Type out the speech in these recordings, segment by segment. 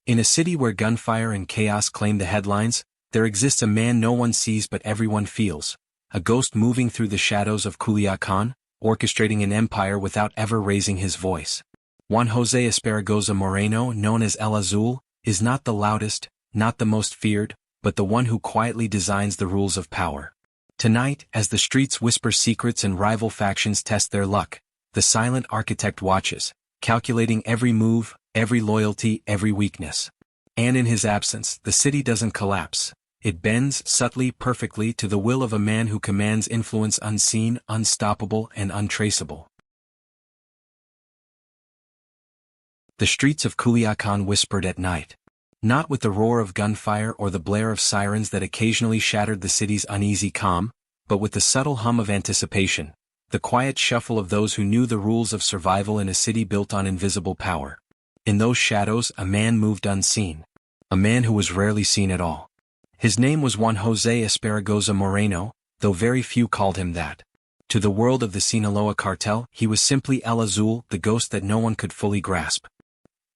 In a city where gunfire and chaos claim the headlines, there exists a man no one sees but everyone feels, a ghost moving through the shadows of Culiacán, orchestrating an empire without ever raising his voice. Juan José Esparragoza Moreno, known as El Azul, is not the loudest, not the most feared, but the one who quietly designs the rules of power. Tonight, as the streets whisper secrets and rival factions test their luck, the silent architect watches, calculating every move, every loyalty, every weakness. And in his absence, the city doesn't collapse. It bends subtly, perfectly to the will of a man who commands influence unseen, unstoppable, and untraceable. The streets of Culiacán whispered at night. Not with the roar of gunfire or the blare of sirens that occasionally shattered the city's uneasy calm, but with the subtle hum of anticipation, the quiet shuffle of those who knew the rules of survival in a city built on invisible power. In those shadows, a man moved unseen. A man who was rarely seen at all. His name was Juan José Esparragoza Moreno, though very few called him that. To the world of the Sinaloa Cartel, he was simply El Azul, the ghost that no one could fully grasp.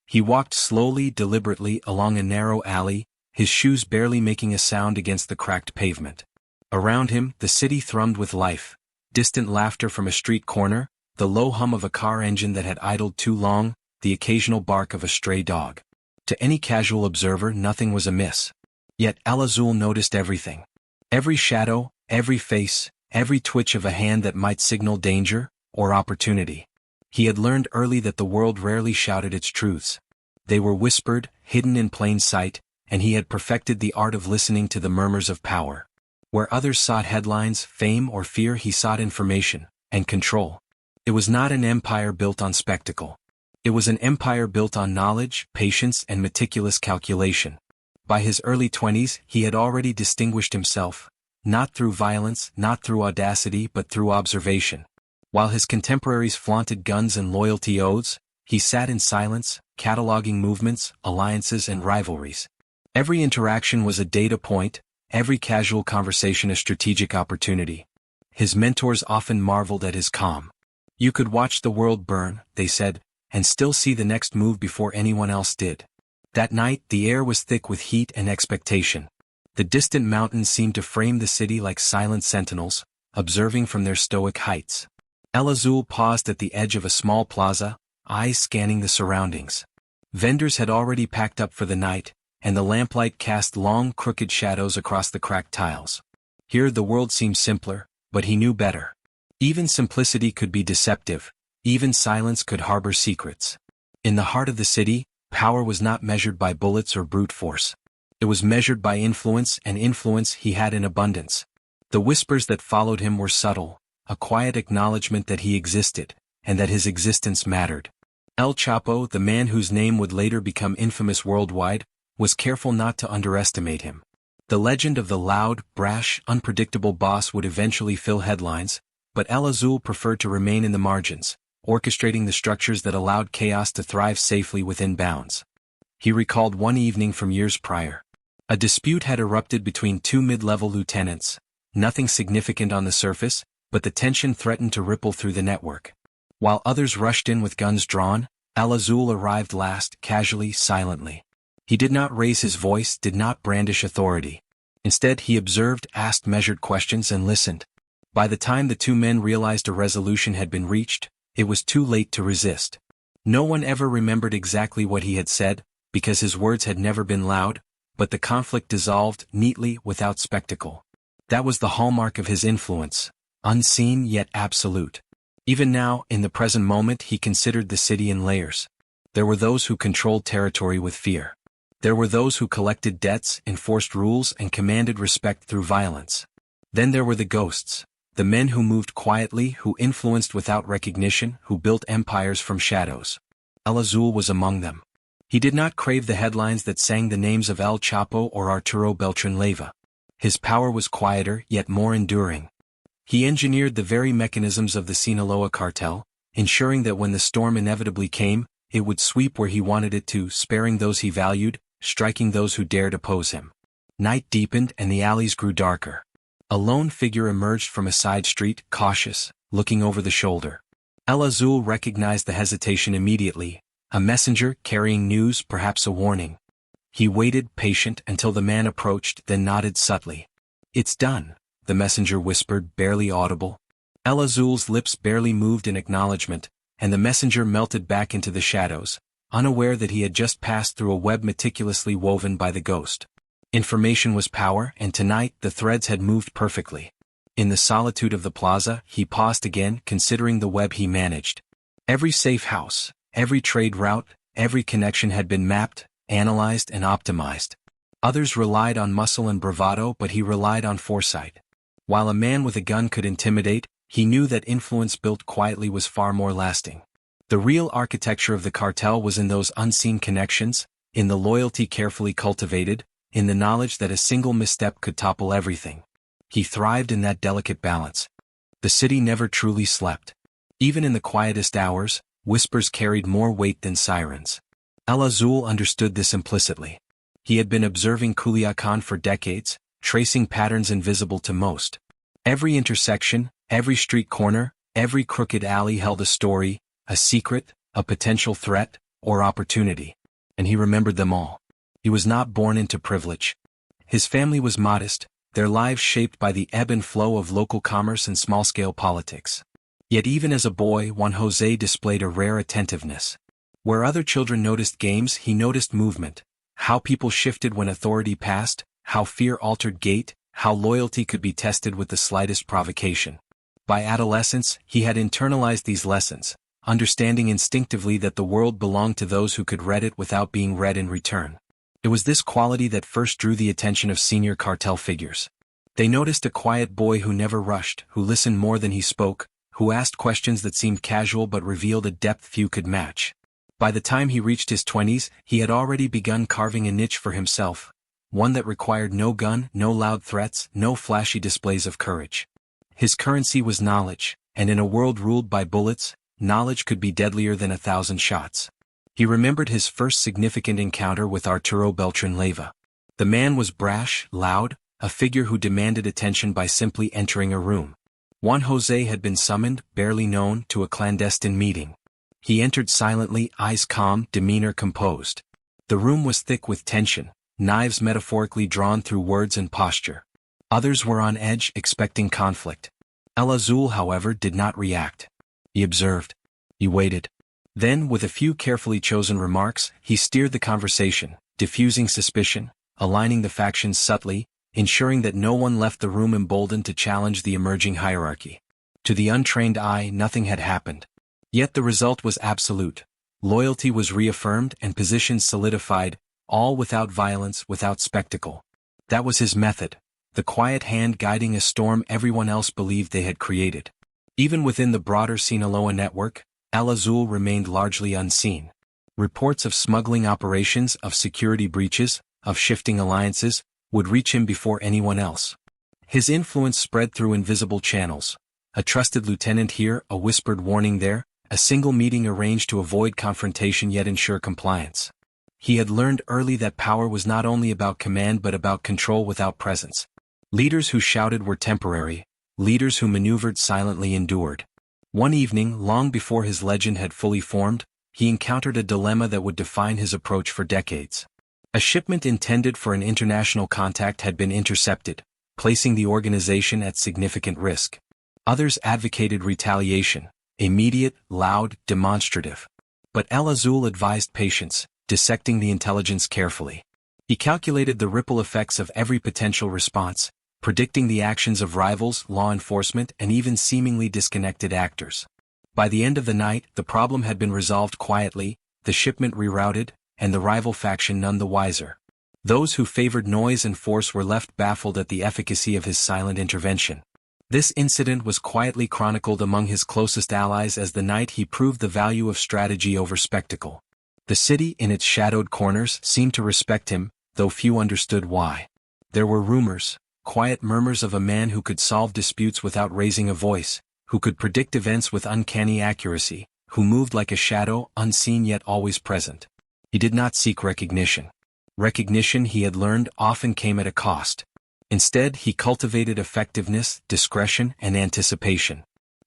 He walked slowly, deliberately, along a narrow alley, his shoes barely making a sound against the cracked pavement. Around him, the city thrummed with life. Distant laughter from a street corner, the low hum of a car engine that had idled too long, the occasional bark of a stray dog. To any casual observer, nothing was amiss. Yet El Azul noticed everything. Every shadow, every face, every twitch of a hand that might signal danger or opportunity. He had learned early that the world rarely shouted its truths. They were whispered, hidden in plain sight, and he had perfected the art of listening to the murmurs of power. Where others sought headlines, fame, or fear, he sought information and control. It was not an empire built on spectacle. It was an empire built on knowledge, patience, and meticulous calculation. By his early 20s, he had already distinguished himself, not through violence, not through audacity, but through observation. While his contemporaries flaunted guns and loyalty oaths, he sat in silence, cataloging movements, alliances, and rivalries. Every interaction was a data point, every casual conversation a strategic opportunity. His mentors often marveled at his calm. You could watch the world burn, they said, and still see the next move before anyone else did. That night, the air was thick with heat and expectation. The distant mountains seemed to frame the city like silent sentinels, observing from their stoic heights. El Azul paused at the edge of a small plaza, eyes scanning the surroundings. Vendors had already packed up for the night, and the lamplight cast long, crooked shadows across the cracked tiles. Here the world seemed simpler, but he knew better. Even simplicity could be deceptive, even silence could harbor secrets. In the heart of the city, power was not measured by bullets or brute force. It was measured by influence, and influence he had in abundance. The whispers that followed him were subtle, a quiet acknowledgement that he existed, and that his existence mattered. El Chapo, the man whose name would later become infamous worldwide, was careful not to underestimate him. The legend of the loud, brash, unpredictable boss would eventually fill headlines, but El Azul preferred to remain in the margins, orchestrating the structures that allowed chaos to thrive safely within bounds. He recalled one evening from years prior. A dispute had erupted between two mid-level lieutenants, nothing significant on the surface, but the tension threatened to ripple through the network. While others rushed in with guns drawn, El Azul arrived last, casually, silently. He did not raise his voice, did not brandish authority. Instead, he observed, asked measured questions, and listened. By the time the two men realized a resolution had been reached, it was too late to resist. No one ever remembered exactly what he had said, because his words had never been loud, but the conflict dissolved, neatly, without spectacle. That was the hallmark of his influence, unseen yet absolute. Even now, in the present moment, he considered the city in layers. There were those who controlled territory with fear. There were those who collected debts, enforced rules, and commanded respect through violence. Then there were the ghosts, the men who moved quietly, who influenced without recognition, who built empires from shadows. El Azul was among them. He did not crave the headlines that sang the names of El Chapo or Arturo Beltran-Leyva. His power was quieter, yet more enduring. He engineered the very mechanisms of the Sinaloa Cartel, ensuring that when the storm inevitably came, it would sweep where he wanted it to, sparing those he valued, striking those who dared oppose him. Night deepened and the alleys grew darker. A lone figure emerged from a side street, cautious, looking over the shoulder. El Azul recognized the hesitation immediately, a messenger carrying news, perhaps a warning. He waited, patient, until the man approached, then nodded subtly. "It's done," the messenger whispered, barely audible. El Azul's lips barely moved in acknowledgement, and the messenger melted back into the shadows, unaware that he had just passed through a web meticulously woven by the ghost. Information was power, and tonight the threads had moved perfectly. In the solitude of the plaza, he paused again, considering the web he managed. Every safe house, every trade route, every connection had been mapped, analyzed, and optimized. Others relied on muscle and bravado, but he relied on foresight. While a man with a gun could intimidate, he knew that influence built quietly was far more lasting. The real architecture of the cartel was in those unseen connections, in the loyalty carefully cultivated, in the knowledge that a single misstep could topple everything. He thrived in that delicate balance. The city never truly slept. Even in the quietest hours, whispers carried more weight than sirens. El Azul understood this implicitly. He had been observing Culiacán for decades, tracing patterns invisible to most. Every intersection, every street corner, every crooked alley held a story, a secret, a potential threat, or opportunity. And he remembered them all. He was not born into privilege. His family was modest, their lives shaped by the ebb and flow of local commerce and small-scale politics. Yet even as a boy, Juan José displayed a rare attentiveness. Where other children noticed games, he noticed movement. How people shifted when authority passed, how fear altered gait, how loyalty could be tested with the slightest provocation. By adolescence, he had internalized these lessons, understanding instinctively that the world belonged to those who could read it without being read in return. It was this quality that first drew the attention of senior cartel figures. They noticed a quiet boy who never rushed, who listened more than he spoke, who asked questions that seemed casual but revealed a depth few could match. By the time he reached his 20s, he had already begun carving a niche for himself, one that required no gun, no loud threats, no flashy displays of courage. His currency was knowledge, and in a world ruled by bullets, knowledge could be deadlier than 1,000 shots. He remembered his first significant encounter with Arturo Beltran Leyva. The man was brash, loud, a figure who demanded attention by simply entering a room. Juan José had been summoned, barely known, to a clandestine meeting. He entered silently, eyes calm, demeanor composed. The room was thick with tension, knives metaphorically drawn through words and posture. Others were on edge, expecting conflict. El Azul, however, did not react. He observed. He waited. Then, with a few carefully chosen remarks, he steered the conversation, diffusing suspicion, aligning the factions subtly, ensuring that no one left the room emboldened to challenge the emerging hierarchy. To the untrained eye, nothing had happened. Yet the result was absolute. Loyalty was reaffirmed and positions solidified, all without violence, without spectacle. That was his method, the quiet hand guiding a storm everyone else believed they had created. Even within the broader Sinaloa network, El Azul remained largely unseen. Reports of smuggling operations, of security breaches, of shifting alliances, would reach him before anyone else. His influence spread through invisible channels. A trusted lieutenant here, a whispered warning there, a single meeting arranged to avoid confrontation yet ensure compliance. He had learned early that power was not only about command but about control without presence. Leaders who shouted were temporary, leaders who maneuvered silently endured. One evening, long before his legend had fully formed, he encountered a dilemma that would define his approach for decades. A shipment intended for an international contact had been intercepted, placing the organization at significant risk. Others advocated retaliation, immediate, loud, demonstrative. But El Azul advised patience, dissecting the intelligence carefully. He calculated the ripple effects of every potential response, predicting the actions of rivals, law enforcement, and even seemingly disconnected actors. By the end of the night, the problem had been resolved quietly, the shipment rerouted, and the rival faction none the wiser. Those who favored noise and force were left baffled at the efficacy of his silent intervention. This incident was quietly chronicled among his closest allies as the night he proved the value of strategy over spectacle. The city, in its shadowed corners, seemed to respect him, though few understood why. There were rumors, quiet murmurs of a man who could solve disputes without raising a voice, who could predict events with uncanny accuracy, who moved like a shadow, unseen yet always present. He did not seek recognition. Recognition, he had learned, often came at a cost. Instead, he cultivated effectiveness, discretion, and anticipation.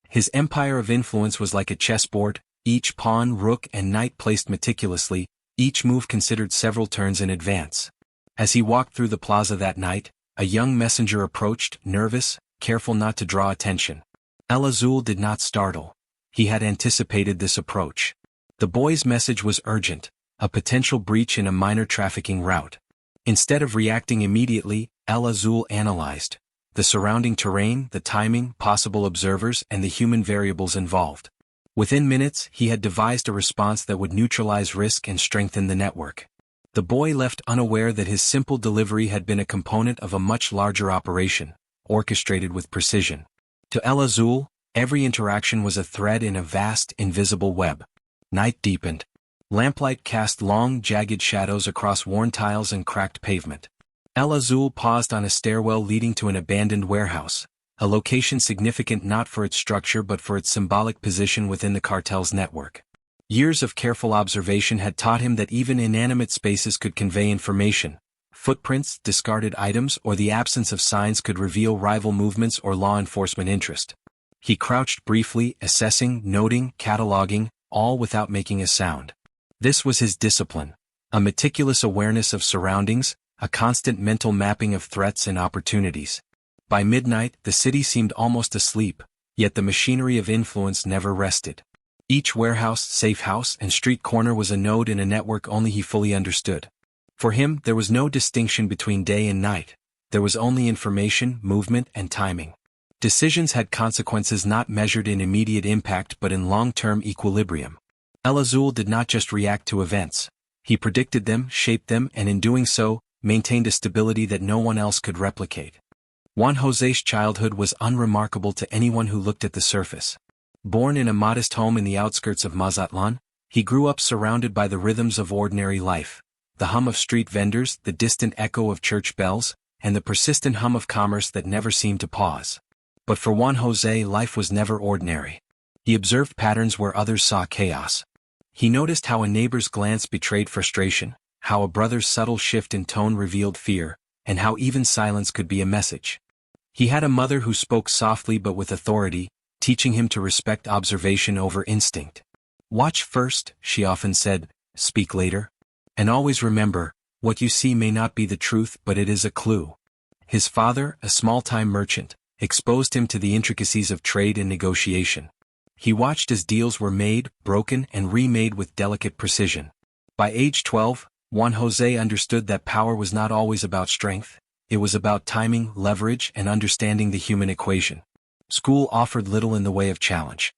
His empire of influence was like a chessboard, each pawn, rook, and knight placed meticulously, each move considered several turns in advance. As he walked through the plaza that night, a young messenger approached, nervous, careful not to draw attention. El Azul did not startle. He had anticipated this approach. The boy's message was urgent, a potential breach in a minor trafficking route. Instead of reacting immediately, El Azul analyzed the surrounding terrain, the timing, possible observers, and the human variables involved. Within minutes, he had devised a response that would neutralize risk and strengthen the network. The boy left unaware that his simple delivery had been a component of a much larger operation, orchestrated with precision. To El Azul, every interaction was a thread in a vast, invisible web. Night deepened. Lamplight cast long, jagged shadows across worn tiles and cracked pavement. El Azul paused on a stairwell leading to an abandoned warehouse, a location significant not for its structure but for its symbolic position within the cartel's network. Years of careful observation had taught him that even inanimate spaces could convey information. Footprints, discarded items, or the absence of signs could reveal rival movements or law enforcement interest. He crouched briefly, assessing, noting, cataloging, all without making a sound. This was his discipline, a meticulous awareness of surroundings, a constant mental mapping of threats and opportunities. By midnight, the city seemed almost asleep, yet the machinery of influence never rested. Each warehouse, safe house, and street corner was a node in a network only he fully understood. For him, there was no distinction between day and night. There was only information, movement, and timing. Decisions had consequences not measured in immediate impact but in long-term equilibrium. El Azul did not just react to events. He predicted them, shaped them, and in doing so, maintained a stability that no one else could replicate. Juan José's childhood was unremarkable to anyone who looked at the surface. Born in a modest home in the outskirts of Mazatlan, he grew up surrounded by the rhythms of ordinary life, the hum of street vendors, the distant echo of church bells, and the persistent hum of commerce that never seemed to pause. But for Juan José, life was never ordinary. He observed patterns where others saw chaos. He noticed how a neighbor's glance betrayed frustration, how a brother's subtle shift in tone revealed fear, and how even silence could be a message. He had a mother who spoke softly but with authority, teaching him to respect observation over instinct. "Watch first," she often said, "speak later. And always remember, what you see may not be the truth but it is a clue." His father, a small-time merchant, exposed him to the intricacies of trade and negotiation. He watched as deals were made, broken, and remade with delicate precision. By age 12, Juan José understood that power was not always about strength. It was about timing, leverage, and understanding the human equation. School offered little in the way of challenge.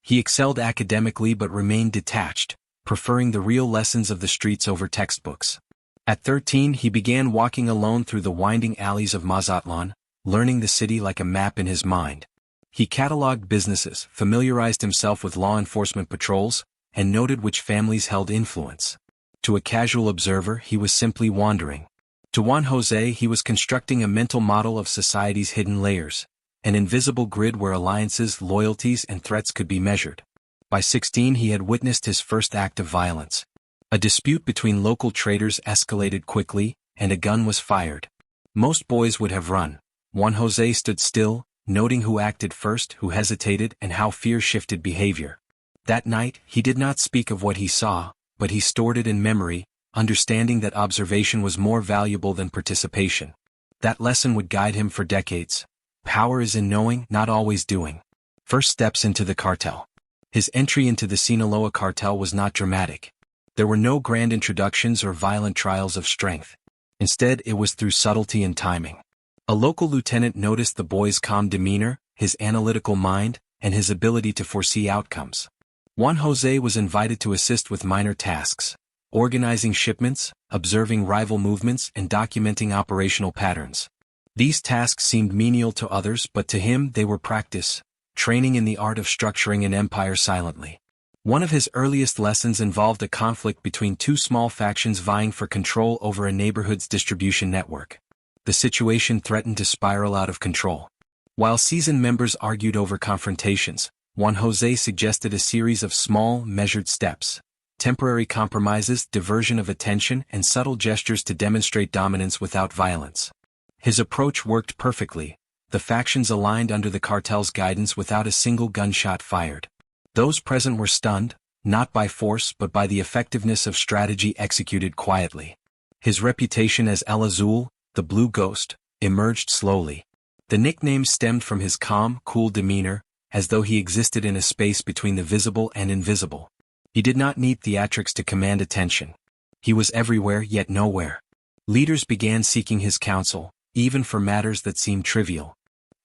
He excelled academically but remained detached, preferring the real lessons of the streets over textbooks. At 13, he began walking alone through the winding alleys of Mazatlan, learning the city like a map in his mind. He cataloged businesses, familiarized himself with law enforcement patrols, and noted which families held influence. To a casual observer, he was simply wandering. To Juan José, he was constructing a mental model of society's hidden layers, an invisible grid where alliances, loyalties, and threats could be measured. By 16, he had witnessed his first act of violence. A dispute between local traders escalated quickly, and a gun was fired. Most boys would have run. Juan José stood still, noting who acted first, who hesitated, and how fear shifted behavior. That night, he did not speak of what he saw, but he stored it in memory, understanding that observation was more valuable than participation. That lesson would guide him for decades. Power is in knowing, not always doing. First steps into the cartel. His entry into the Sinaloa Cartel was not dramatic. There were no grand introductions or violent trials of strength. Instead, it was through subtlety and timing. A local lieutenant noticed the boy's calm demeanor, his analytical mind, and his ability to foresee outcomes. Juan José was invited to assist with minor tasks, organizing shipments, observing rival movements, and documenting operational patterns. These tasks seemed menial to others, but to him they were practice, training in the art of structuring an empire silently. One of his earliest lessons involved a conflict between two small factions vying for control over a neighborhood's distribution network. The situation threatened to spiral out of control. While seasoned members argued over confrontations, Juan José suggested a series of small, measured steps, temporary compromises, diversion of attention, and subtle gestures to demonstrate dominance without violence. His approach worked perfectly. The factions aligned under the cartel's guidance without a single gunshot fired. Those present were stunned, not by force but by the effectiveness of strategy executed quietly. His reputation as El Azul, the Blue Ghost, emerged slowly. The nickname stemmed from his calm, cool demeanor, as though he existed in a space between the visible and invisible. He did not need theatrics to command attention. He was everywhere yet nowhere. Leaders began seeking his counsel, even for matters that seemed trivial.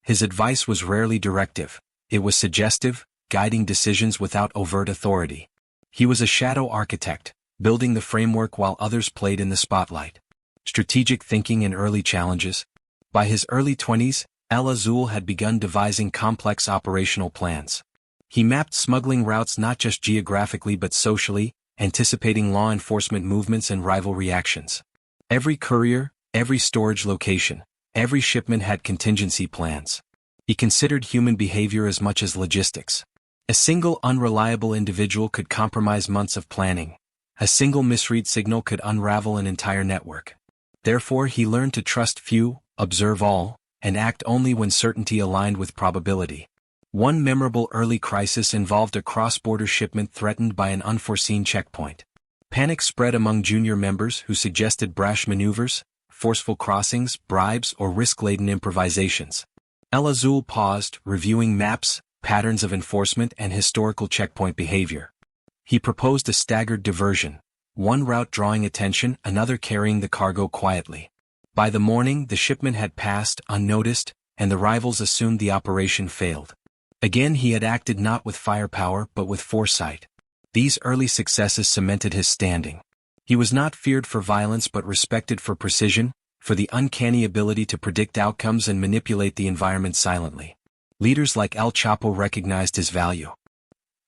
His advice was rarely directive. It was suggestive, guiding decisions without overt authority. He was a shadow architect, building the framework while others played in the spotlight. Strategic thinking in early challenges. By his early 20s, El Azul had begun devising complex operational plans. He mapped smuggling routes not just geographically but socially, anticipating law enforcement movements and rival reactions. Every courier, every storage location, every shipment had contingency plans. He considered human behavior as much as logistics. A single unreliable individual could compromise months of planning. A single misread signal could unravel an entire network. Therefore he learned to trust few, observe all, and act only when certainty aligned with probability. One memorable early crisis involved a cross-border shipment threatened by an unforeseen checkpoint. Panic spread among junior members who suggested brash maneuvers, forceful crossings, bribes, or risk-laden improvisations. El Azul paused, reviewing maps, patterns of enforcement, and historical checkpoint behavior. He proposed a staggered diversion, one route drawing attention, another carrying the cargo quietly. By the morning, the shipment had passed unnoticed, and the rivals assumed the operation failed. Again he had acted not with firepower but with foresight. These early successes cemented his standing. He was not feared for violence but respected for precision, for the uncanny ability to predict outcomes and manipulate the environment silently. Leaders like El Chapo recognized his value.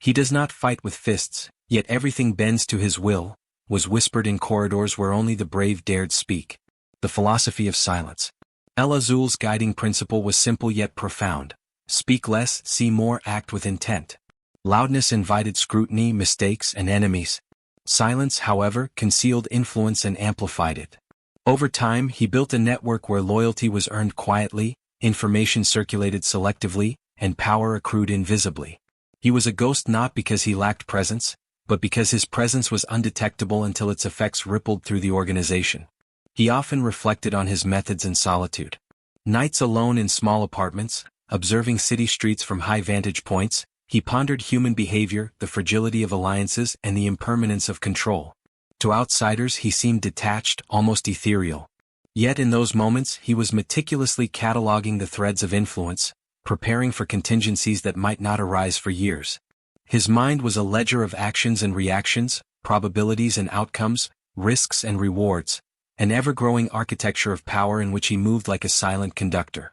"He does not fight with fists, yet everything bends to his will," was whispered in corridors where only the brave dared speak. The philosophy of silence. El Azul's guiding principle was simple yet profound. Speak less, see more, act with intent. Loudness invited scrutiny, mistakes, and enemies. Silence, however, concealed influence and amplified it. Over time, he built a network where loyalty was earned quietly, information circulated selectively, and power accrued invisibly. He was a ghost not because he lacked presence, but because his presence was undetectable until its effects rippled through the organization. He often reflected on his methods in solitude. Nights alone in small apartments, observing city streets from high vantage points, he pondered human behavior, the fragility of alliances, and the impermanence of control. To outsiders he seemed detached, almost ethereal. Yet in those moments he was meticulously cataloging the threads of influence, preparing for contingencies that might not arise for years. His mind was a ledger of actions and reactions, probabilities and outcomes, risks and rewards, an ever-growing architecture of power in which he moved like a silent conductor.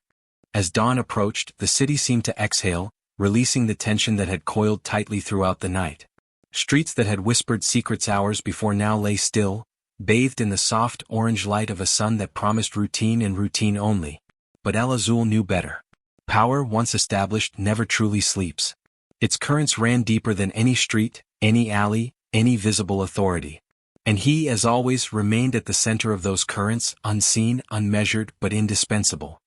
As dawn approached, the city seemed to exhale, releasing the tension that had coiled tightly throughout the night. Streets that had whispered secrets hours before now lay still, bathed in the soft orange light of a sun that promised routine and routine only. But El Azul knew better. Power, once established, never truly sleeps. Its currents ran deeper than any street, any alley, any visible authority. And he, as always, remained at the center of those currents, unseen, unmeasured, but indispensable.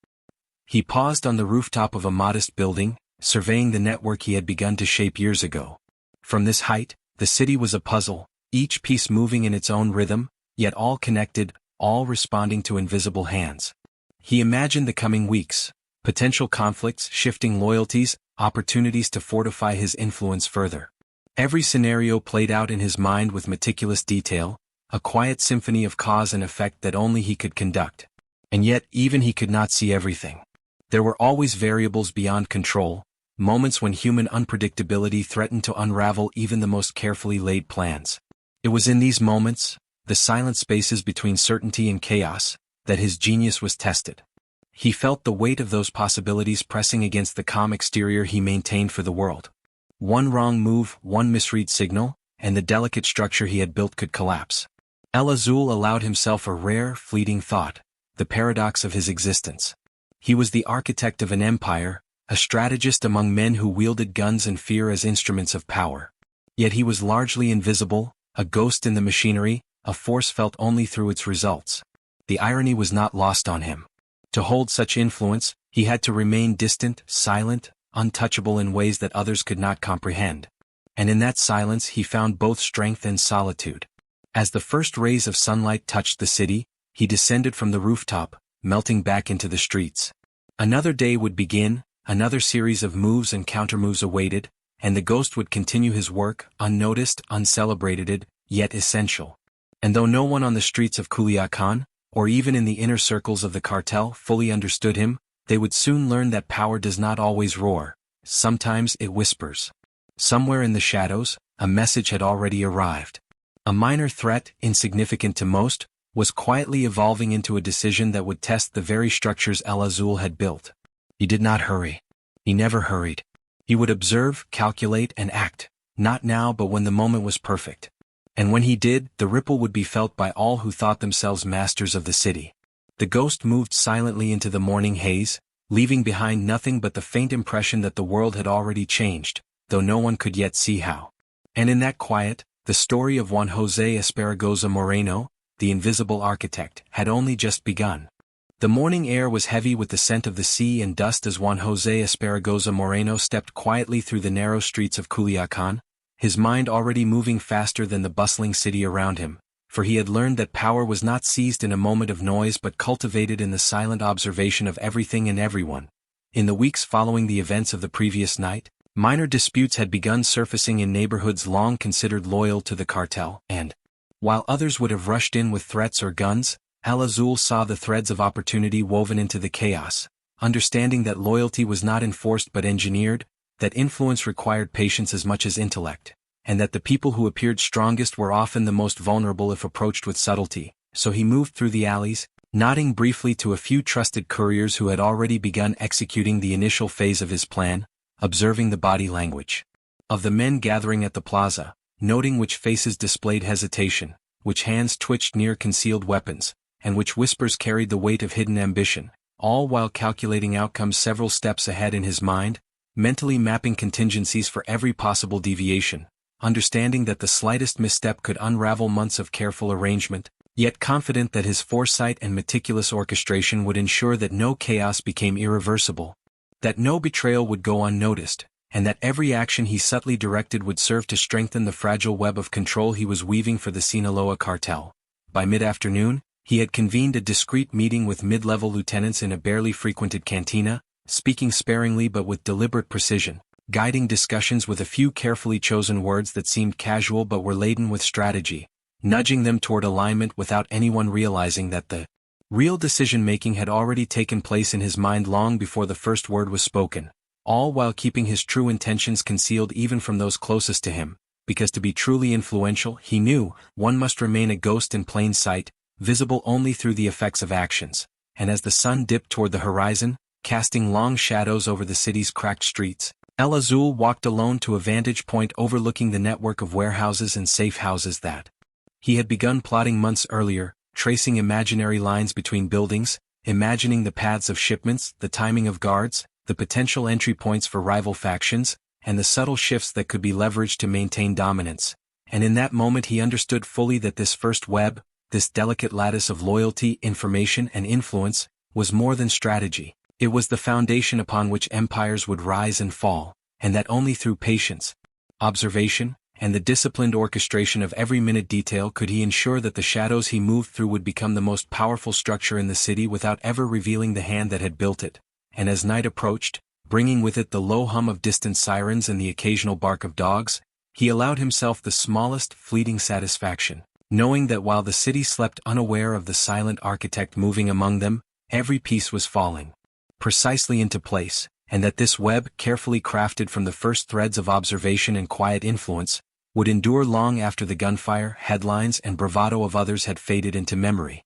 He paused on the rooftop of a modest building, surveying the network he had begun to shape years ago. From this height, the city was a puzzle, each piece moving in its own rhythm, yet all connected, all responding to invisible hands. He imagined the coming weeks, potential conflicts, shifting loyalties, opportunities to fortify his influence further. Every scenario played out in his mind with meticulous detail, a quiet symphony of cause and effect that only he could conduct. And yet, even he could not see everything. There were always variables beyond control, moments when human unpredictability threatened to unravel even the most carefully laid plans. It was in these moments, the silent spaces between certainty and chaos, that his genius was tested. He felt the weight of those possibilities pressing against the calm exterior he maintained for the world. One wrong move, one misread signal, and the delicate structure he had built could collapse. El Azul allowed himself a rare, fleeting thought, the paradox of his existence. He was the architect of an empire, a strategist among men who wielded guns and fear as instruments of power. Yet he was largely invisible, a ghost in the machinery, a force felt only through its results. The irony was not lost on him. To hold such influence, he had to remain distant, silent, untouchable in ways that others could not comprehend. And in that silence he found both strength and solitude. As the first rays of sunlight touched the city, he descended from the rooftop, melting back into the streets. Another day would begin, another series of moves and countermoves awaited, and the ghost would continue his work, unnoticed, uncelebrated, yet essential. And though no one on the streets of Culiacán, or even in the inner circles of the cartel, fully understood him, they would soon learn that power does not always roar. Sometimes it whispers. Somewhere in the shadows, a message had already arrived. A minor threat, insignificant to most, was quietly evolving into a decision that would test the very structures El Azul had built. He did not hurry. He never hurried. He would observe, calculate, and act, not now but when the moment was perfect. And when he did, the ripple would be felt by all who thought themselves masters of the city. The ghost moved silently into the morning haze, leaving behind nothing but the faint impression that the world had already changed, though no one could yet see how. And in that quiet, the story of Juan José Esparragoza Moreno, the invisible architect, had only just begun. The morning air was heavy with the scent of the sea and dust as Juan José Esparragoza Moreno stepped quietly through the narrow streets of Culiacán, his mind already moving faster than the bustling city around him, for he had learned that power was not seized in a moment of noise but cultivated in the silent observation of everything and everyone. In the weeks following the events of the previous night, minor disputes had begun surfacing in neighborhoods long considered loyal to the cartel, and, while others would have rushed in with threats or guns, El Azul saw the threads of opportunity woven into the chaos, understanding that loyalty was not enforced but engineered, that influence required patience as much as intellect, and that the people who appeared strongest were often the most vulnerable if approached with subtlety. So he moved through the alleys, nodding briefly to a few trusted couriers who had already begun executing the initial phase of his plan, observing the body language of the men gathering at the plaza, noting which faces displayed hesitation, which hands twitched near concealed weapons, and which whispers carried the weight of hidden ambition, all while calculating outcomes several steps ahead in his mind, mentally mapping contingencies for every possible deviation, understanding that the slightest misstep could unravel months of careful arrangement, yet confident that his foresight and meticulous orchestration would ensure that no chaos became irreversible, that no betrayal would go unnoticed, and that every action he subtly directed would serve to strengthen the fragile web of control he was weaving for the Sinaloa Cartel. By mid-afternoon, he had convened a discreet meeting with mid-level lieutenants in a barely frequented cantina, speaking sparingly but with deliberate precision, guiding discussions with a few carefully chosen words that seemed casual but were laden with strategy, nudging them toward alignment without anyone realizing that the real decision-making had already taken place in his mind long before the first word was spoken, all while keeping his true intentions concealed even from those closest to him, because to be truly influential, he knew, one must remain a ghost in plain sight, visible only through the effects of actions. And as the sun dipped toward the horizon, casting long shadows over the city's cracked streets, El Azul walked alone to a vantage point overlooking the network of warehouses and safe houses that he had begun plotting months earlier, tracing imaginary lines between buildings, imagining the paths of shipments, the timing of guards, the potential entry points for rival factions, and the subtle shifts that could be leveraged to maintain dominance. And in that moment he understood fully that this first web, this delicate lattice of loyalty, information, and influence, was more than strategy. It was the foundation upon which empires would rise and fall, and that only through patience, observation, and the disciplined orchestration of every minute detail could he ensure that the shadows he moved through would become the most powerful structure in the city without ever revealing the hand that had built it. And as night approached, bringing with it the low hum of distant sirens and the occasional bark of dogs, he allowed himself the smallest fleeting satisfaction, knowing that while the city slept unaware of the silent architect moving among them, every piece was falling precisely into place, and that this web, carefully crafted from the first threads of observation and quiet influence, would endure long after the gunfire, headlines, and bravado of others had faded into memory.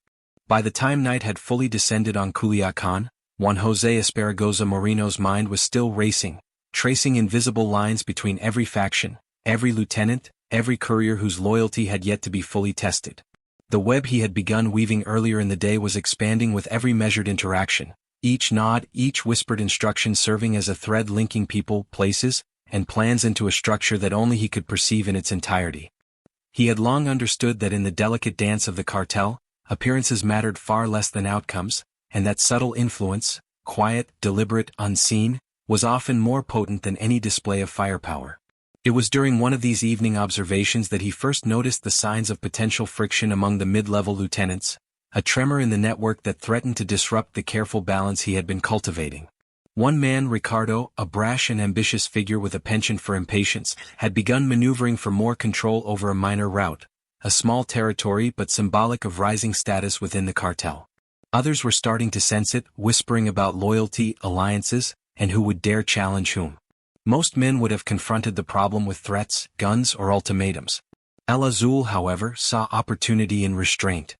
By the time night had fully descended on Culiacán, Juan José Esparragoza Moreno's mind was still racing, tracing invisible lines between every faction, every lieutenant, every courier whose loyalty had yet to be fully tested. The web he had begun weaving earlier in the day was expanding with every measured interaction, each nod, each whispered instruction serving as a thread linking people, places, and plans into a structure that only he could perceive in its entirety. He had long understood that in the delicate dance of the cartel, appearances mattered far less than outcomes, and that subtle influence, quiet, deliberate, unseen, was often more potent than any display of firepower. It was during one of these evening observations that he first noticed the signs of potential friction among the mid-level lieutenants, a tremor in the network that threatened to disrupt the careful balance he had been cultivating. One man, Ricardo, a brash and ambitious figure with a penchant for impatience, had begun maneuvering for more control over a minor route, a small territory but symbolic of rising status within the cartel. Others were starting to sense it, whispering about loyalty, alliances, and who would dare challenge whom. Most men would have confronted the problem with threats, guns, or ultimatums. El Azul, however, saw opportunity in restraint.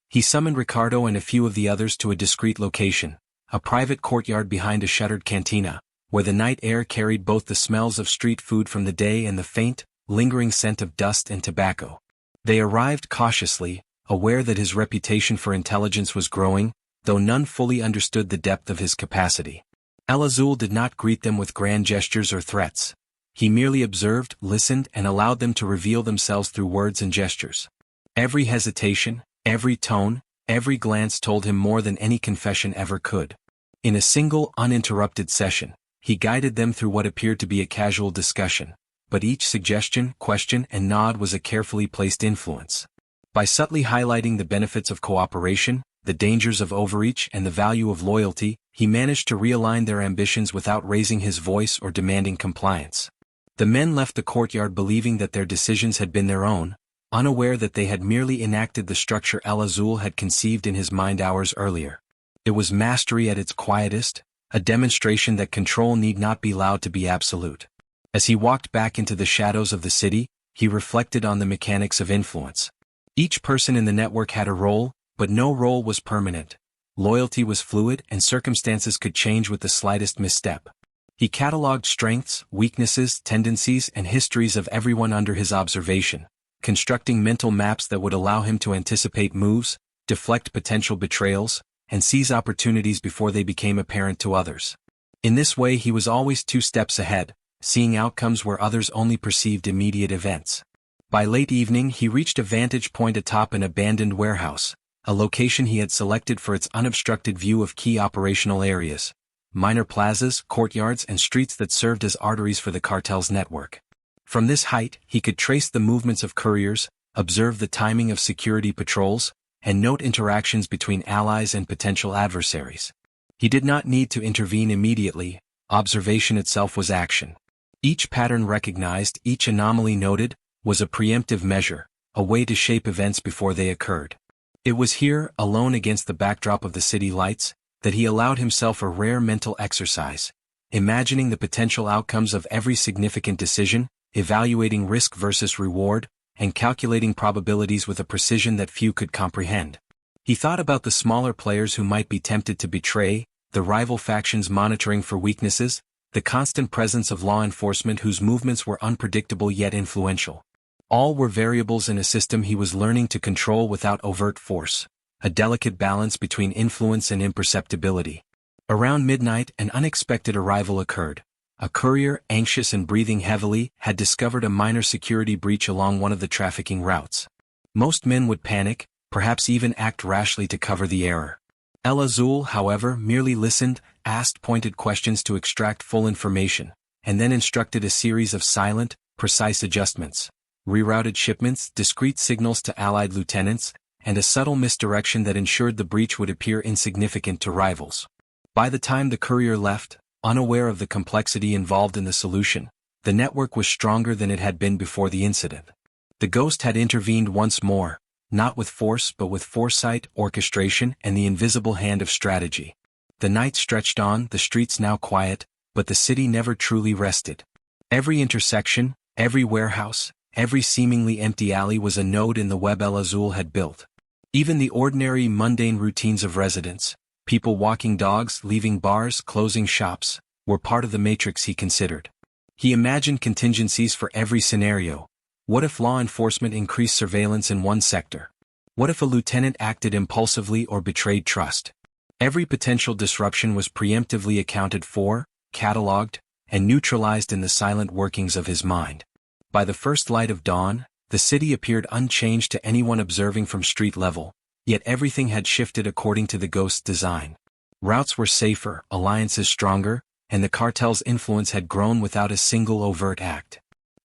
He summoned Ricardo and a few of the others to a discreet location, a private courtyard behind a shuttered cantina, where the night air carried both the smells of street food from the day and the faint, lingering scent of dust and tobacco. They arrived cautiously, aware that his reputation for intelligence was growing, though none fully understood the depth of his capacity. El Azul did not greet them with grand gestures or threats. He merely observed, listened, and allowed them to reveal themselves through words and gestures. Every hesitation, every tone, every glance told him more than any confession ever could. In a single, uninterrupted session, he guided them through what appeared to be a casual discussion, but each suggestion, question, and nod was a carefully placed influence. By subtly highlighting the benefits of cooperation, the dangers of overreach, and the value of loyalty, he managed to realign their ambitions without raising his voice or demanding compliance. The men left the courtyard believing that their decisions had been their own, unaware that they had merely enacted the structure El Azul had conceived in his mind hours earlier. It was mastery at its quietest, a demonstration that control need not be loud to be absolute. As he walked back into the shadows of the city, he reflected on the mechanics of influence. Each person in the network had a role, but no role was permanent. Loyalty was fluid and circumstances could change with the slightest misstep. He catalogued strengths, weaknesses, tendencies, and histories of everyone under his observation, constructing mental maps that would allow him to anticipate moves, deflect potential betrayals, and seize opportunities before they became apparent to others. In this way he was always 2 steps ahead, seeing outcomes where others only perceived immediate events. By late evening he reached a vantage point atop an abandoned warehouse, a location he had selected for its unobstructed view of key operational areas, minor plazas, courtyards, and streets that served as arteries for the cartel's network. From this height, he could trace the movements of couriers, observe the timing of security patrols, and note interactions between allies and potential adversaries. He did not need to intervene immediately, observation itself was action. Each pattern recognized, each anomaly noted, was a preemptive measure, a way to shape events before they occurred. It was here, alone against the backdrop of the city lights, that he allowed himself a rare mental exercise, imagining the potential outcomes of every significant decision, evaluating risk versus reward, and calculating probabilities with a precision that few could comprehend. He thought about the smaller players who might be tempted to betray, the rival factions monitoring for weaknesses, the constant presence of law enforcement whose movements were unpredictable yet influential. All were variables in a system he was learning to control without overt force, a delicate balance between influence and imperceptibility. Around midnight, an unexpected arrival occurred. A courier, anxious and breathing heavily, had discovered a minor security breach along one of the trafficking routes. Most men would panic, perhaps even act rashly to cover the error. El Azul, however, merely listened, asked pointed questions to extract full information, and then instructed a series of silent, precise adjustments. Rerouted shipments, discreet signals to allied lieutenants, and a subtle misdirection that ensured the breach would appear insignificant to rivals. By the time the courier left, unaware of the complexity involved in the solution, the network was stronger than it had been before the incident. The ghost had intervened once more, not with force but with foresight, orchestration, and the invisible hand of strategy. The night stretched on, the streets now quiet, but the city never truly rested. Every intersection, every warehouse, every seemingly empty alley was a node in the web El Azul had built. Even the ordinary, mundane routines of residence, people walking dogs, leaving bars, closing shops, were part of the matrix he considered. He imagined contingencies for every scenario. What if law enforcement increased surveillance in one sector? What if a lieutenant acted impulsively or betrayed trust? Every potential disruption was preemptively accounted for, catalogued, and neutralized in the silent workings of his mind. By the first light of dawn, the city appeared unchanged to anyone observing from street level, yet everything had shifted according to the ghost's design. Routes were safer, alliances stronger, and the cartel's influence had grown without a single overt act.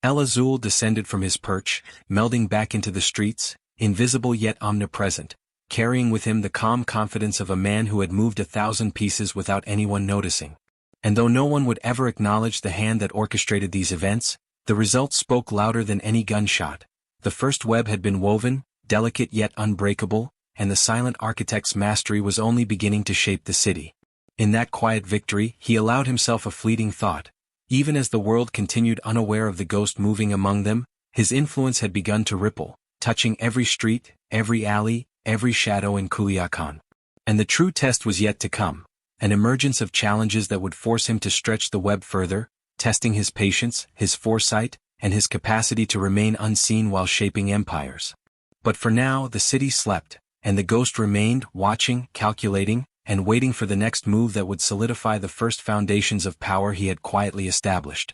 El Azul descended from his perch, melding back into the streets, invisible yet omnipresent, carrying with him the calm confidence of a man who had moved 1,000 pieces without anyone noticing. And though no one would ever acknowledge the hand that orchestrated these events, the results spoke louder than any gunshot. The first web had been woven, delicate yet unbreakable, and the silent architect's mastery was only beginning to shape the city. In that quiet victory, he allowed himself a fleeting thought. Even as the world continued unaware of the ghost moving among them, his influence had begun to ripple, touching every street, every alley, every shadow in Culiacán. And the true test was yet to come, an emergence of challenges that would force him to stretch the web further, testing his patience, his foresight, and his capacity to remain unseen while shaping empires. But for now, the city slept, and the ghost remained, watching, calculating, and waiting for the next move that would solidify the first foundations of power he had quietly established.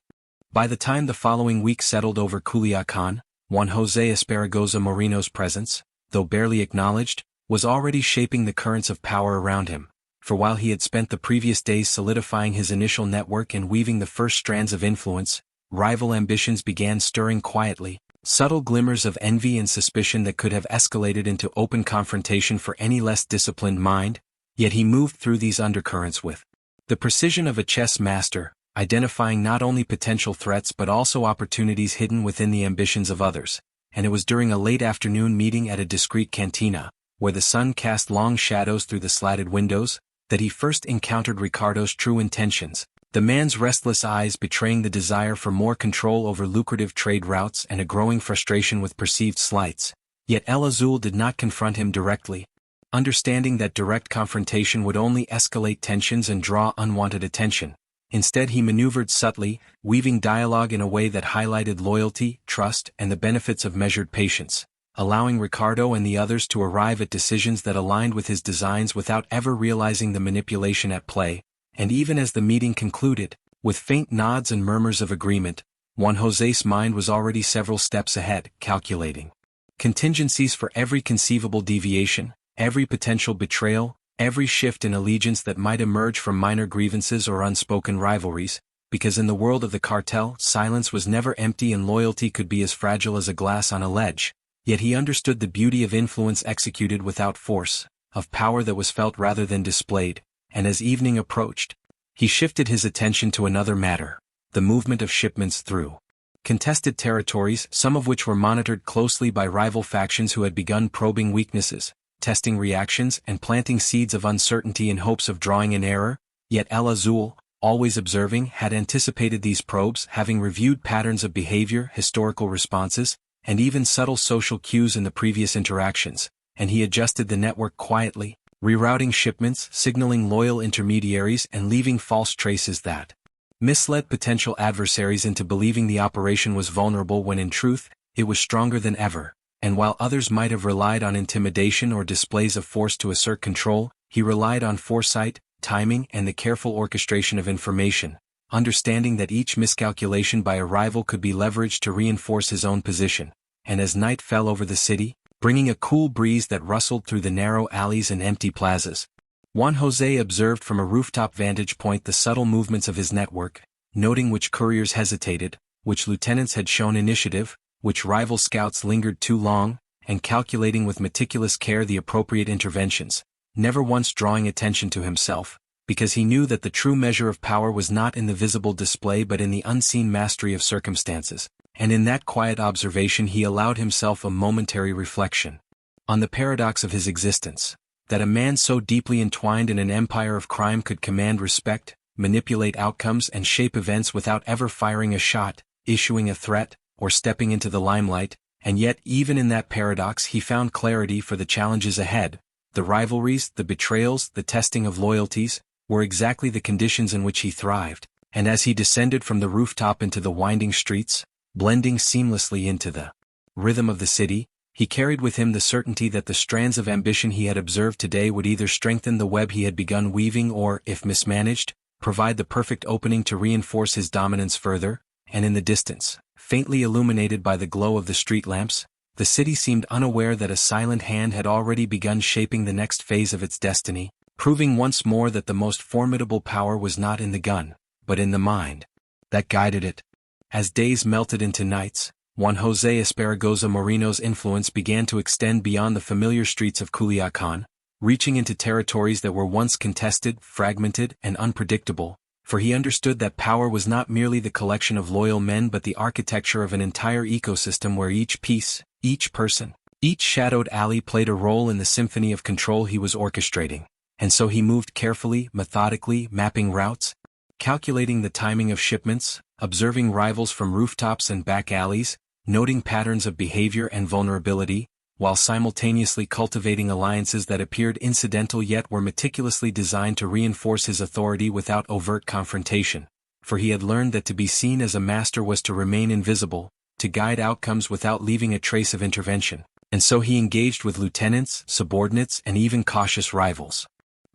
By the time the following week settled over Culiacán, Juan José Esparragoza Moreno's presence, though barely acknowledged, was already shaping the currents of power around him. For while he had spent the previous days solidifying his initial network and weaving the first strands of influence, rival ambitions began stirring quietly, subtle glimmers of envy and suspicion that could have escalated into open confrontation for any less disciplined mind. Yet he moved through these undercurrents with the precision of a chess master, identifying not only potential threats but also opportunities hidden within the ambitions of others. And it was during a late afternoon meeting at a discreet cantina, where the sun cast long shadows through the slatted windows, that he first encountered Ricardo's true intentions, the man's restless eyes betraying the desire for more control over lucrative trade routes and a growing frustration with perceived slights. Yet El Azul did not confront him directly, understanding that direct confrontation would only escalate tensions and draw unwanted attention. Instead he maneuvered subtly, weaving dialogue in a way that highlighted loyalty, trust, and the benefits of measured patience, allowing Ricardo and the others to arrive at decisions that aligned with his designs without ever realizing the manipulation at play. And even as the meeting concluded, with faint nods and murmurs of agreement, Juan José's mind was already several steps ahead, calculating contingencies for every conceivable deviation, every potential betrayal, every shift in allegiance that might emerge from minor grievances or unspoken rivalries, because in the world of the cartel, silence was never empty and loyalty could be as fragile as a glass on a ledge. Yet he understood the beauty of influence executed without force, of power that was felt rather than displayed, and as evening approached, he shifted his attention to another matter, the movement of shipments through contested territories, some of which were monitored closely by rival factions who had begun probing weaknesses, testing reactions and planting seeds of uncertainty in hopes of drawing in error. Yet El Azul, always observing, had anticipated these probes, having reviewed patterns of behavior, historical responses, and even subtle social cues in the previous interactions, and he adjusted the network quietly, rerouting shipments, signaling loyal intermediaries, and leaving false traces that misled potential adversaries into believing the operation was vulnerable when in truth, it was stronger than ever. And while others might have relied on intimidation or displays of force to assert control, he relied on foresight, timing, and the careful orchestration of information, understanding that each miscalculation by a rival could be leveraged to reinforce his own position. And as night fell over the city, bringing a cool breeze that rustled through the narrow alleys and empty plazas, Juan José observed from a rooftop vantage point the subtle movements of his network, noting which couriers hesitated, which lieutenants had shown initiative, which rival scouts lingered too long, and calculating with meticulous care the appropriate interventions, never once drawing attention to himself, because he knew that the true measure of power was not in the visible display but in the unseen mastery of circumstances. And in that quiet observation he allowed himself a momentary reflection on the paradox of his existence, that a man so deeply entwined in an empire of crime could command respect, manipulate outcomes and shape events without ever firing a shot, issuing a threat, or stepping into the limelight, and yet even in that paradox he found clarity for the challenges ahead. The rivalries, the betrayals, the testing of loyalties, were exactly the conditions in which he thrived, and as he descended from the rooftop into the winding streets, blending seamlessly into the rhythm of the city, he carried with him the certainty that the strands of ambition he had observed today would either strengthen the web he had begun weaving or, if mismanaged, provide the perfect opening to reinforce his dominance further. And in the distance, faintly illuminated by the glow of the street lamps, the city seemed unaware that a silent hand had already begun shaping the next phase of its destiny, proving once more that the most formidable power was not in the gun, but in the mind that guided it. As days melted into nights, Juan José Esparragoza Moreno's influence began to extend beyond the familiar streets of Culiacán, reaching into territories that were once contested, fragmented, and unpredictable, for he understood that power was not merely the collection of loyal men but the architecture of an entire ecosystem where each piece, each person, each shadowed alley played a role in the symphony of control he was orchestrating, and so he moved carefully, methodically, mapping routes, calculating the timing of shipments, observing rivals from rooftops and back alleys, noting patterns of behavior and vulnerability, while simultaneously cultivating alliances that appeared incidental yet were meticulously designed to reinforce his authority without overt confrontation. For he had learned that to be seen as a master was to remain invisible, to guide outcomes without leaving a trace of intervention, and so he engaged with lieutenants, subordinates, and even cautious rivals.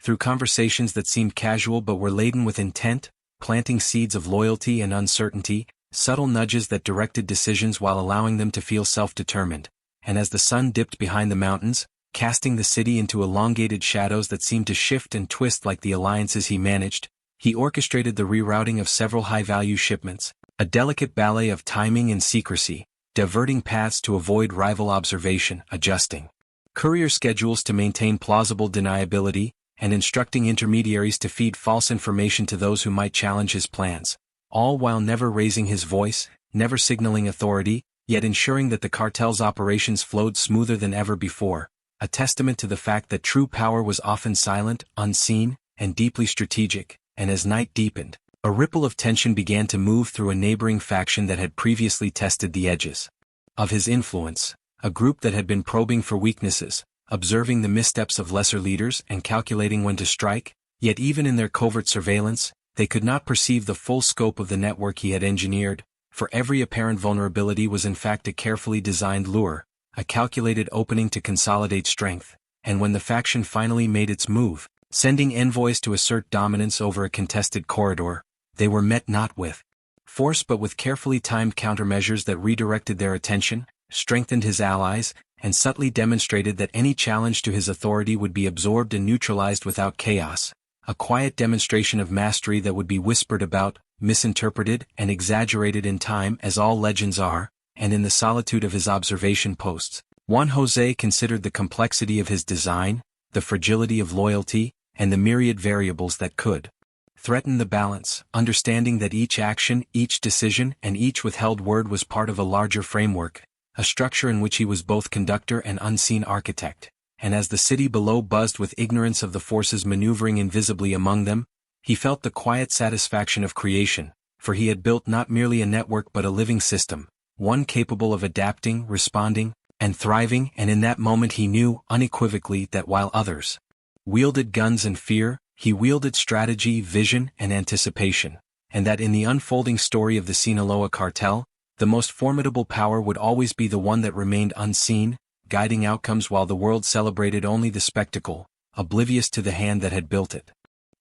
Through conversations that seemed casual but were laden with intent, planting seeds of loyalty and uncertainty, subtle nudges that directed decisions while allowing them to feel self-determined. And as the sun dipped behind the mountains, casting the city into elongated shadows that seemed to shift and twist like the alliances he managed, he orchestrated the rerouting of several high-value shipments, a delicate ballet of timing and secrecy, diverting paths to avoid rival observation, adjusting courier schedules to maintain plausible deniability, and instructing intermediaries to feed false information to those who might challenge his plans, all while never raising his voice, never signaling authority, yet ensuring that the cartel's operations flowed smoother than ever before, a testament to the fact that true power was often silent, unseen, and deeply strategic. And as night deepened, a ripple of tension began to move through a neighboring faction that had previously tested the edges of his influence, a group that had been probing for weaknesses, observing the missteps of lesser leaders and calculating when to strike, yet even in their covert surveillance, they could not perceive the full scope of the network he had engineered, for every apparent vulnerability was in fact a carefully designed lure, a calculated opening to consolidate strength, and when the faction finally made its move, sending envoys to assert dominance over a contested corridor, they were met not with force but with carefully timed countermeasures that redirected their attention, strengthened his allies, and subtly demonstrated that any challenge to his authority would be absorbed and neutralized without chaos, a quiet demonstration of mastery that would be whispered about, misinterpreted, and exaggerated in time as all legends are, and in the solitude of his observation posts. Juan José considered the complexity of his design, the fragility of loyalty, and the myriad variables that could threaten the balance, understanding that each action, each decision, and each withheld word was part of a larger framework, a structure in which he was both conductor and unseen architect. And as the city below buzzed with ignorance of the forces maneuvering invisibly among them, he felt the quiet satisfaction of creation, for he had built not merely a network but a living system, one capable of adapting, responding, and thriving, and in that moment he knew, unequivocally, that while others wielded guns and fear, he wielded strategy, vision, and anticipation, and that in the unfolding story of the Sinaloa Cartel, the most formidable power would always be the one that remained unseen, guiding outcomes while the world celebrated only the spectacle, oblivious to the hand that had built it.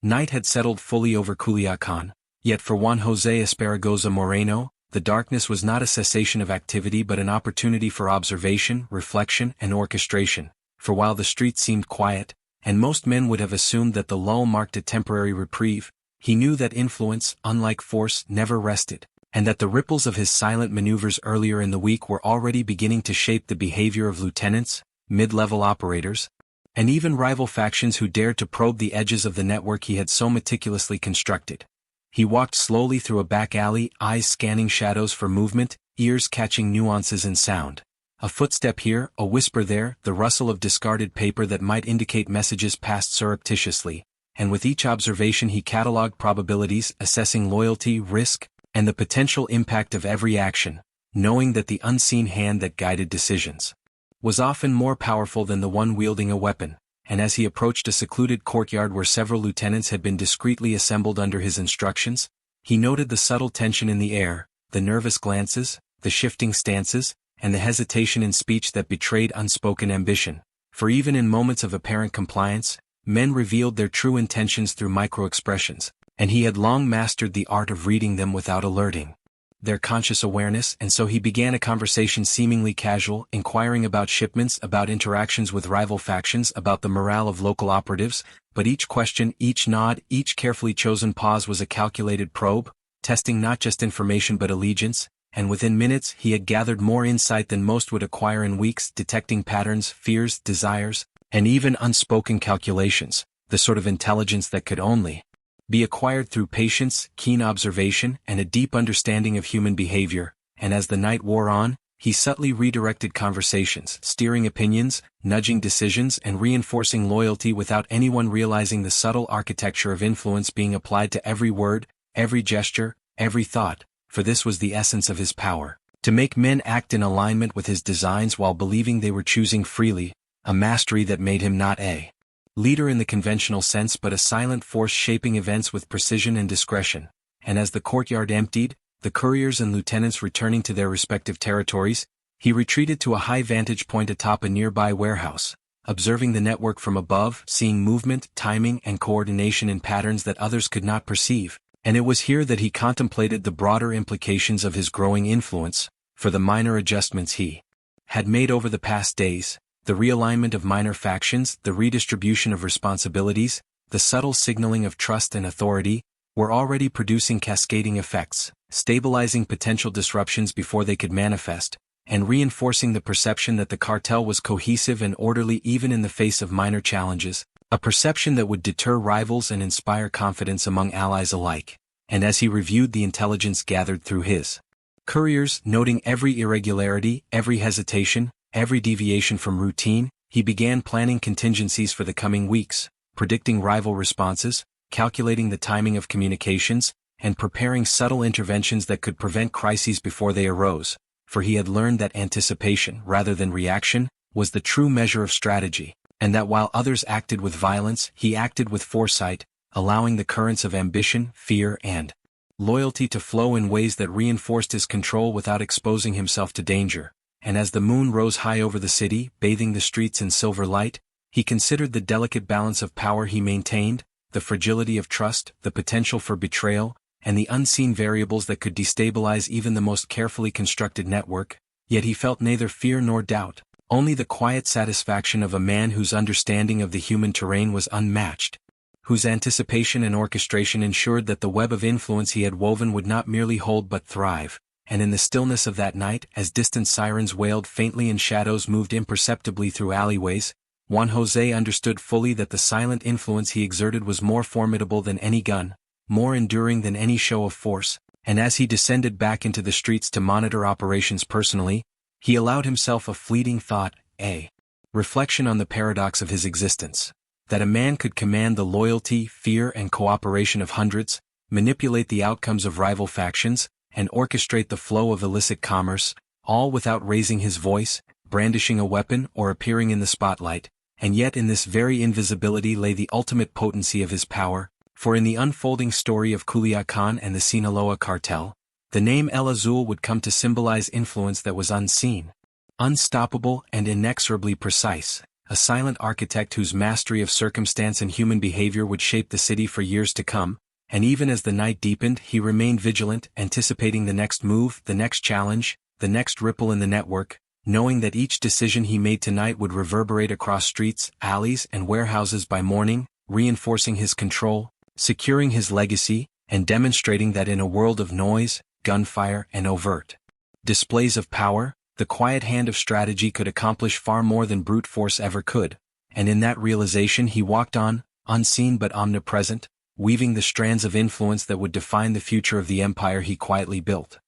Night had settled fully over Culiacán, yet for Juan José Esparragoza Moreno, the darkness was not a cessation of activity but an opportunity for observation, reflection, and orchestration, for while the streets seemed quiet, and most men would have assumed that the lull marked a temporary reprieve, he knew that influence, unlike force, never rested, and that the ripples of his silent maneuvers earlier in the week were already beginning to shape the behavior of lieutenants, mid-level operators, and even rival factions who dared to probe the edges of the network he had so meticulously constructed. He walked slowly through a back alley, eyes scanning shadows for movement, ears catching nuances in sound. A footstep here, a whisper there, the rustle of discarded paper that might indicate messages passed surreptitiously, and with each observation he catalogued probabilities, assessing loyalty, risk, and the potential impact of every action, knowing that the unseen hand that guided decisions was often more powerful than the one wielding a weapon, and as he approached a secluded courtyard where several lieutenants had been discreetly assembled under his instructions, he noted the subtle tension in the air, the nervous glances, the shifting stances, and the hesitation in speech that betrayed unspoken ambition, for even in moments of apparent compliance, men revealed their true intentions through micro-expressions, and he had long mastered the art of reading them without alerting their conscious awareness, and so he began a conversation seemingly casual, inquiring about shipments, about interactions with rival factions, about the morale of local operatives, but each question, each nod, each carefully chosen pause was a calculated probe, testing not just information but allegiance, and within minutes he had gathered more insight than most would acquire in weeks, detecting patterns, fears, desires, and even unspoken calculations, the sort of intelligence that could only be acquired through patience, keen observation, and a deep understanding of human behavior. And as the night wore on, he subtly redirected conversations, steering opinions, nudging decisions, and reinforcing loyalty without anyone realizing the subtle architecture of influence being applied to every word, every gesture, every thought, for this was the essence of his power, to make men act in alignment with his designs while believing they were choosing freely, a mastery that made him not a leader in the conventional sense but a silent force shaping events with precision and discretion. And as the courtyard emptied, the couriers and lieutenants returning to their respective territories, he retreated to a high vantage point atop a nearby warehouse, observing the network from above, seeing movement, timing, and coordination in patterns that others could not perceive. And it was here that he contemplated the broader implications of his growing influence, for the minor adjustments he had made over the past days, the realignment of minor factions, the redistribution of responsibilities, the subtle signaling of trust and authority, were already producing cascading effects, stabilizing potential disruptions before they could manifest, and reinforcing the perception that the cartel was cohesive and orderly even in the face of minor challenges, a perception that would deter rivals and inspire confidence among allies alike. And as he reviewed the intelligence gathered through his couriers, noting every irregularity, every hesitation, every deviation from routine, he began planning contingencies for the coming weeks, predicting rival responses, calculating the timing of communications, and preparing subtle interventions that could prevent crises before they arose, for he had learned that anticipation, rather than reaction, was the true measure of strategy, and that while others acted with violence, he acted with foresight, allowing the currents of ambition, fear, and loyalty to flow in ways that reinforced his control without exposing himself to danger. And as the moon rose high over the city, bathing the streets in silver light, he considered the delicate balance of power he maintained, the fragility of trust, the potential for betrayal, and the unseen variables that could destabilize even the most carefully constructed network. Yet he felt neither fear nor doubt, only the quiet satisfaction of a man whose understanding of the human terrain was unmatched, whose anticipation and orchestration ensured that the web of influence he had woven would not merely hold but thrive. And in the stillness of that night, as distant sirens wailed faintly and shadows moved imperceptibly through alleyways, Juan José understood fully that the silent influence he exerted was more formidable than any gun, more enduring than any show of force, and as he descended back into the streets to monitor operations personally, he allowed himself a fleeting thought, a reflection on the paradox of his existence, that a man could command the loyalty, fear, and cooperation of hundreds, manipulate the outcomes of rival factions, and orchestrate the flow of illicit commerce, all without raising his voice, brandishing a weapon, or appearing in the spotlight. And yet in this very invisibility lay the ultimate potency of his power, for in the unfolding story of Culiacán and the Sinaloa Cartel, the name El Azul would come to symbolize influence that was unseen, unstoppable, and inexorably precise, a silent architect whose mastery of circumstance and human behavior would shape the city for years to come. And even as the night deepened, he remained vigilant, anticipating the next move, the next challenge, the next ripple in the network, knowing that each decision he made tonight would reverberate across streets, alleys, and warehouses by morning, reinforcing his control, securing his legacy, and demonstrating that in a world of noise, gunfire, and overt displays of power, the quiet hand of strategy could accomplish far more than brute force ever could. And in that realization he walked on, unseen but omnipresent, weaving the strands of influence that would define the future of the empire he quietly built.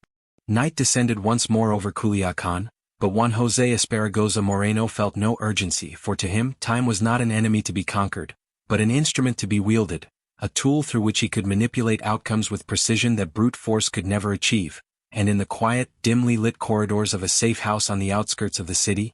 Night descended once more over Culiacán, but Juan José Esparragoza Moreno felt no urgency, for to him time was not an enemy to be conquered, but an instrument to be wielded, a tool through which he could manipulate outcomes with precision that brute force could never achieve. And in the quiet, dimly lit corridors of a safe house on the outskirts of the city,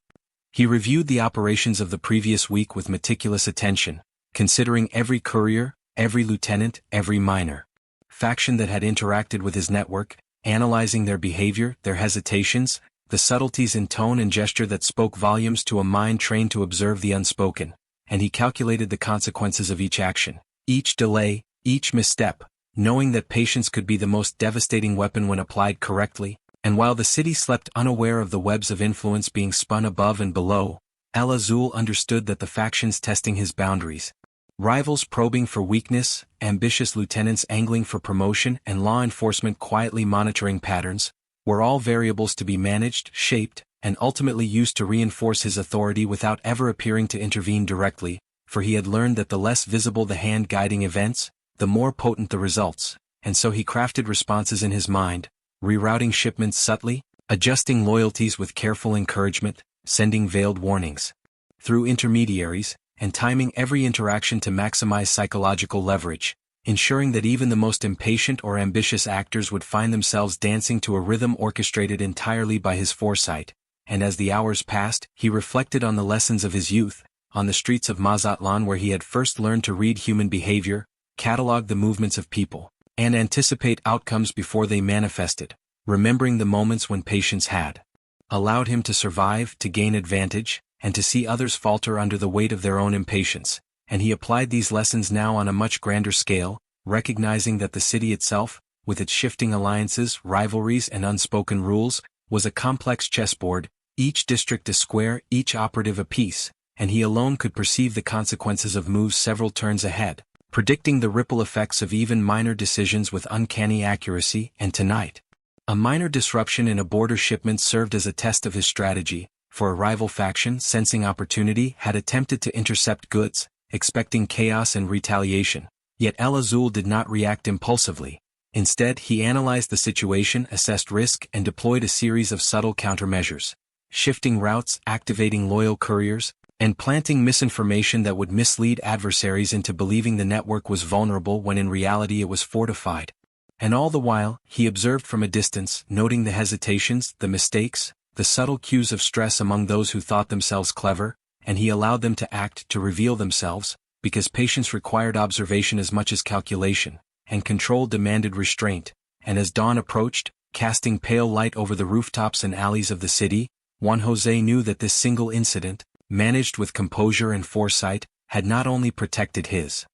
he reviewed the operations of the previous week with meticulous attention, considering every courier, every lieutenant, every minor faction that had interacted with his network, analyzing their behavior, their hesitations, the subtleties in tone and gesture that spoke volumes to a mind trained to observe the unspoken, and he calculated the consequences of each action, each delay, each misstep, knowing that patience could be the most devastating weapon when applied correctly. And while the city slept unaware of the webs of influence being spun above and below, El Azul understood that the factions testing his boundaries, Rivals probing for weakness, ambitious lieutenants angling for promotion, and law enforcement quietly monitoring patterns, were all variables to be managed, shaped, and ultimately used to reinforce his authority without ever appearing to intervene directly, for he had learned that the less visible the hand guiding events, the more potent the results, and so he crafted responses in his mind, rerouting shipments subtly, adjusting loyalties with careful encouragement, sending veiled warnings through intermediaries, and timing every interaction to maximize psychological leverage, ensuring that even the most impatient or ambitious actors would find themselves dancing to a rhythm orchestrated entirely by his foresight. And as the hours passed, he reflected on the lessons of his youth, on the streets of Mazatlan where he had first learned to read human behavior, catalog the movements of people, and anticipate outcomes before they manifested, remembering the moments when patience had allowed him to survive, to gain advantage, and to see others falter under the weight of their own impatience. And he applied these lessons now on a much grander scale, recognizing that the city itself, with its shifting alliances, rivalries, and unspoken rules, was a complex chessboard, each district a square, each operative a piece, and he alone could perceive the consequences of moves several turns ahead, predicting the ripple effects of even minor decisions with uncanny accuracy. And tonight, a minor disruption in a border shipment served as a test of his strategy, for a rival faction, sensing opportunity, had attempted to intercept goods, expecting chaos and retaliation. Yet El Azul did not react impulsively. Instead, he analyzed the situation, assessed risk, and deployed a series of subtle countermeasures, shifting routes, activating loyal couriers, and planting misinformation that would mislead adversaries into believing the network was vulnerable when in reality it was fortified. And all the while, he observed from a distance, noting the hesitations, the mistakes, the subtle cues of stress among those who thought themselves clever, and he allowed them to act, to reveal themselves, because patience required observation as much as calculation, and control demanded restraint. And as dawn approached, casting pale light over the rooftops and alleys of the city, Juan José knew that this single incident, managed with composure and foresight, had not only protected his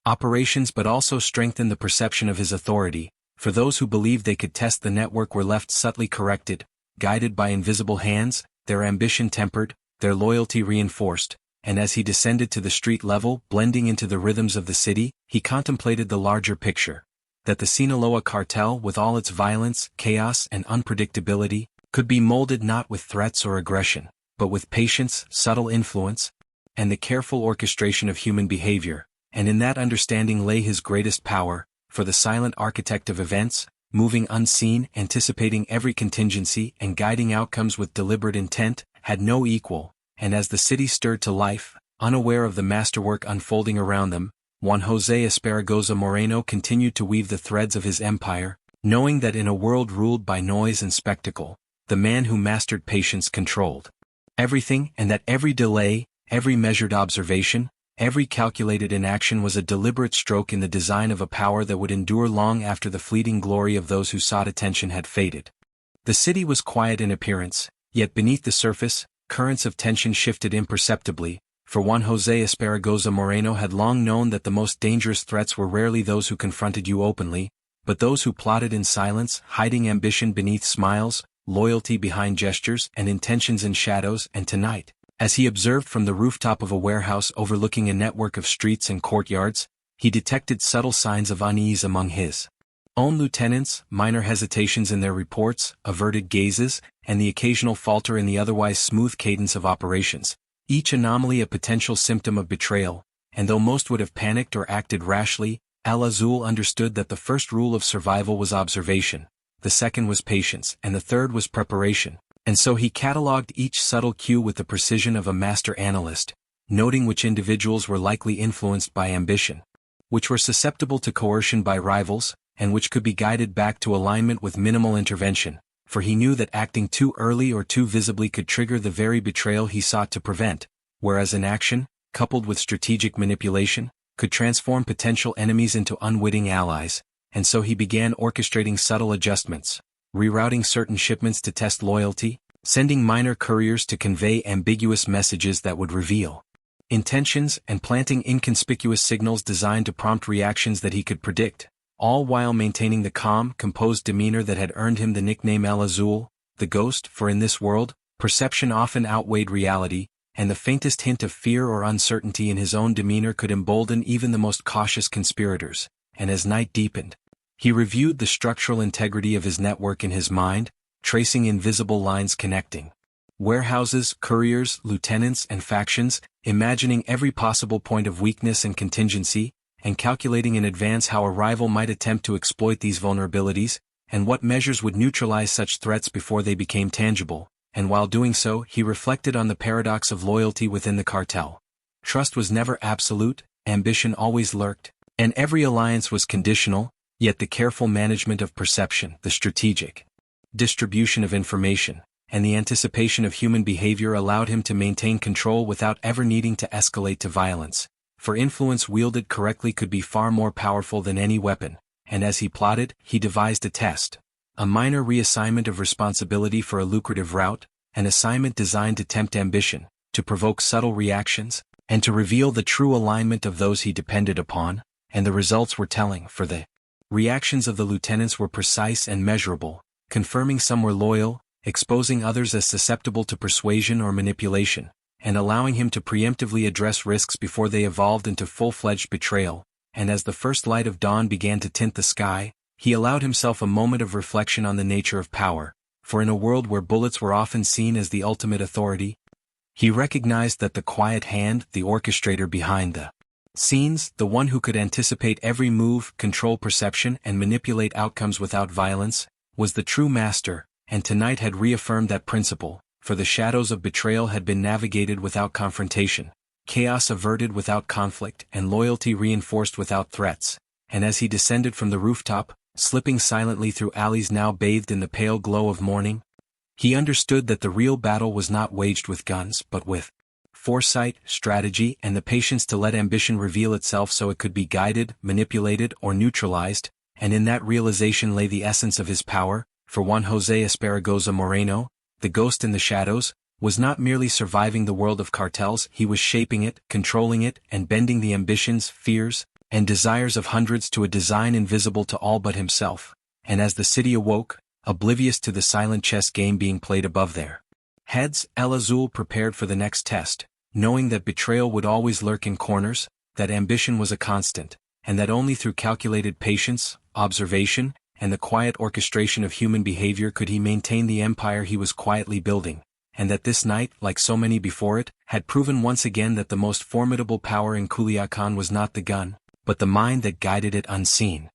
operations but also strengthened the perception of his authority, for those who believed they could test the network were left subtly corrected, guided by invisible hands, their ambition tempered, their loyalty reinforced. And as he descended to the street level, blending into the rhythms of the city, he contemplated the larger picture, that the Sinaloa Cartel, with all its violence, chaos, and unpredictability, could be molded not with threats or aggression, but with patience, subtle influence, and the careful orchestration of human behavior. And in that understanding lay his greatest power, for the silent architect of events, moving unseen, anticipating every contingency, and guiding outcomes with deliberate intent, had no equal. And as the city stirred to life, unaware of the masterwork unfolding around them, Juan José Esparragoza Moreno continued to weave the threads of his empire, knowing that in a world ruled by noise and spectacle, the man who mastered patience controlled everything, and that every delay, every measured observation, every calculated inaction was a deliberate stroke in the design of a power that would endure long after the fleeting glory of those who sought attention had faded. The city was quiet in appearance, yet beneath the surface, currents of tension shifted imperceptibly, for Juan José Esparragoza Moreno had long known that the most dangerous threats were rarely those who confronted you openly, but those who plotted in silence, hiding ambition beneath smiles, loyalty behind gestures, and intentions in shadows. And tonight, as he observed from the rooftop of a warehouse overlooking a network of streets and courtyards, he detected subtle signs of unease among his own lieutenants, minor hesitations in their reports, averted gazes, and the occasional falter in the otherwise smooth cadence of operations, each anomaly a potential symptom of betrayal. And though most would have panicked or acted rashly, El Azul understood that the first rule of survival was observation, the second was patience, and the third was preparation. And so he catalogued each subtle cue with the precision of a master analyst, noting which individuals were likely influenced by ambition, which were susceptible to coercion by rivals, and which could be guided back to alignment with minimal intervention, for he knew that acting too early or too visibly could trigger the very betrayal he sought to prevent, whereas inaction, coupled with strategic manipulation, could transform potential enemies into unwitting allies. And so he began orchestrating subtle adjustments, rerouting certain shipments to test loyalty, sending minor couriers to convey ambiguous messages that would reveal intentions, and planting inconspicuous signals designed to prompt reactions that he could predict, all while maintaining the calm, composed demeanor that had earned him the nickname El Azul, the ghost, for in this world, perception often outweighed reality, and the faintest hint of fear or uncertainty in his own demeanor could embolden even the most cautious conspirators. And as night deepened, he reviewed the structural integrity of his network in his mind, tracing invisible lines connecting warehouses, couriers, lieutenants, and factions, imagining every possible point of weakness and contingency, and calculating in advance how a rival might attempt to exploit these vulnerabilities, and what measures would neutralize such threats before they became tangible. And while doing so, he reflected on the paradox of loyalty within the cartel. Trust was never absolute, ambition always lurked, and every alliance was conditional, yet the careful management of perception, the strategic distribution of information, and the anticipation of human behavior allowed him to maintain control without ever needing to escalate to violence, for influence wielded correctly could be far more powerful than any weapon, and as he plotted, he devised a test. A minor reassignment of responsibility for a lucrative route, an assignment designed to tempt ambition, to provoke subtle reactions, and to reveal the true alignment of those he depended upon, and the results were telling, for the reactions of the lieutenants were precise and measurable, confirming some were loyal, exposing others as susceptible to persuasion or manipulation, and allowing him to preemptively address risks before they evolved into full-fledged betrayal. And as the first light of dawn began to tint the sky, he allowed himself a moment of reflection on the nature of power, for in a world where bullets were often seen as the ultimate authority, he recognized that the quiet hand, the orchestrator behind the scenes, the one who could anticipate every move, control perception, and manipulate outcomes without violence, was the true master, and tonight had reaffirmed that principle, for the shadows of betrayal had been navigated without confrontation, chaos averted without conflict, and loyalty reinforced without threats. And as he descended from the rooftop, slipping silently through alleys now bathed in the pale glow of morning, he understood that the real battle was not waged with guns but with foresight, strategy, and the patience to let ambition reveal itself so it could be guided, manipulated, or neutralized, and in that realization lay the essence of his power. For Juan José Esparragoza Moreno, the ghost in the shadows, was not merely surviving the world of cartels, he was shaping it, controlling it, and bending the ambitions, fears, and desires of hundreds to a design invisible to all but himself. And as the city awoke, oblivious to the silent chess game being played above their heads, El Azul prepared for the next test, knowing that betrayal would always lurk in corners, that ambition was a constant, and that only through calculated patience, observation, and the quiet orchestration of human behavior could he maintain the empire he was quietly building, and that this night, like so many before it, had proven once again that the most formidable power in Culiacán was not the gun, but the mind that guided it unseen.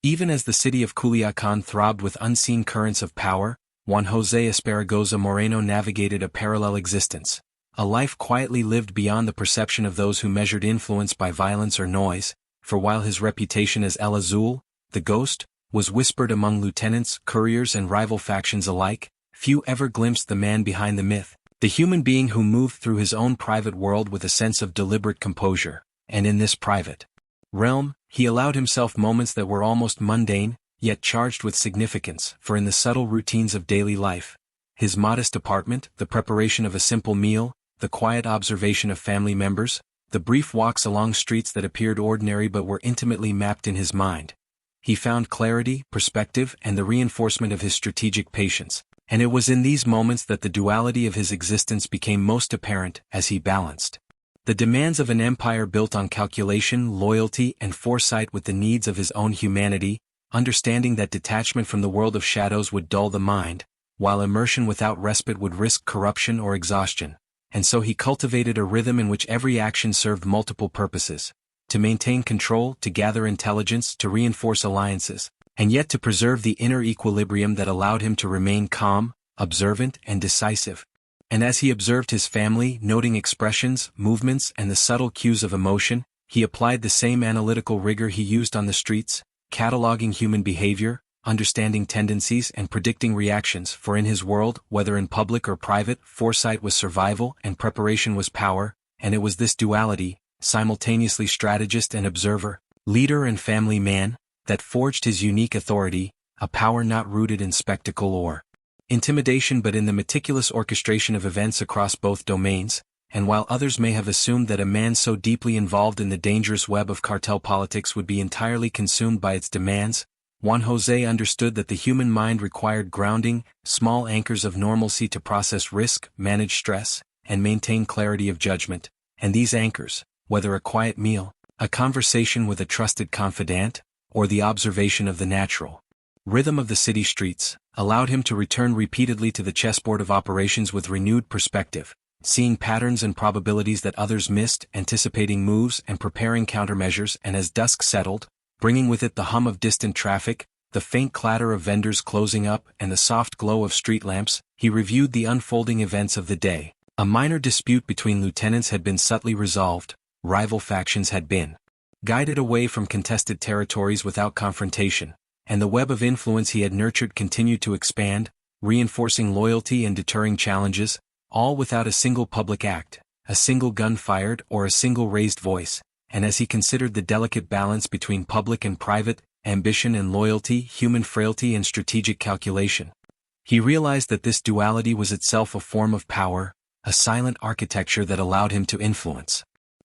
Even as the city of Culiacán throbbed with unseen currents of power, Juan José Esparragoza Moreno navigated a parallel existence, a life quietly lived beyond the perception of those who measured influence by violence or noise, for while his reputation as El Azul, the ghost, was whispered among lieutenants, couriers, and rival factions alike, few ever glimpsed the man behind the myth, the human being who moved through his own private world with a sense of deliberate composure, and in this private realm, he allowed himself moments that were almost mundane, yet charged with significance, for in the subtle routines of daily life, his modest apartment, the preparation of a simple meal, the quiet observation of family members, the brief walks along streets that appeared ordinary but were intimately mapped in his mind, he found clarity, perspective, and the reinforcement of his strategic patience, and it was in these moments that the duality of his existence became most apparent as he balanced the demands of an empire built on calculation, loyalty, and foresight with the needs of his own humanity, understanding that detachment from the world of shadows would dull the mind, while immersion without respite would risk corruption or exhaustion, and so he cultivated a rhythm in which every action served multiple purposes: to maintain control, to gather intelligence, to reinforce alliances, and yet to preserve the inner equilibrium that allowed him to remain calm, observant, and decisive. And as he observed his family, noting expressions, movements, and the subtle cues of emotion, he applied the same analytical rigor he used on the streets, cataloging human behavior, understanding tendencies, and predicting reactions, for in his world, whether in public or private, foresight was survival and preparation was power, and it was this duality, simultaneously strategist and observer, leader and family man, that forged his unique authority, a power not rooted in spectacle or intimidation but in the meticulous orchestration of events across both domains. And while others may have assumed that a man so deeply involved in the dangerous web of cartel politics would be entirely consumed by its demands, Juan José understood that the human mind required grounding, small anchors of normalcy to process risk, manage stress, and maintain clarity of judgment, and these anchors, whether a quiet meal, a conversation with a trusted confidant, or the observation of the natural rhythm of the city streets, allowed him to return repeatedly to the chessboard of operations with renewed perspective, seeing patterns and probabilities that others missed, anticipating moves and preparing countermeasures. And as dusk settled, bringing with it the hum of distant traffic, the faint clatter of vendors closing up and the soft glow of street lamps, he reviewed the unfolding events of the day. A minor dispute between lieutenants had been subtly resolved, rival factions had been guided away from contested territories without confrontation, and the web of influence he had nurtured continued to expand, reinforcing loyalty and deterring challenges, all without a single public act, a single gun fired or a single raised voice. And as he considered the delicate balance between public and private, ambition and loyalty, human frailty and strategic calculation, he realized that this duality was itself a form of power, a silent architecture that allowed him to influence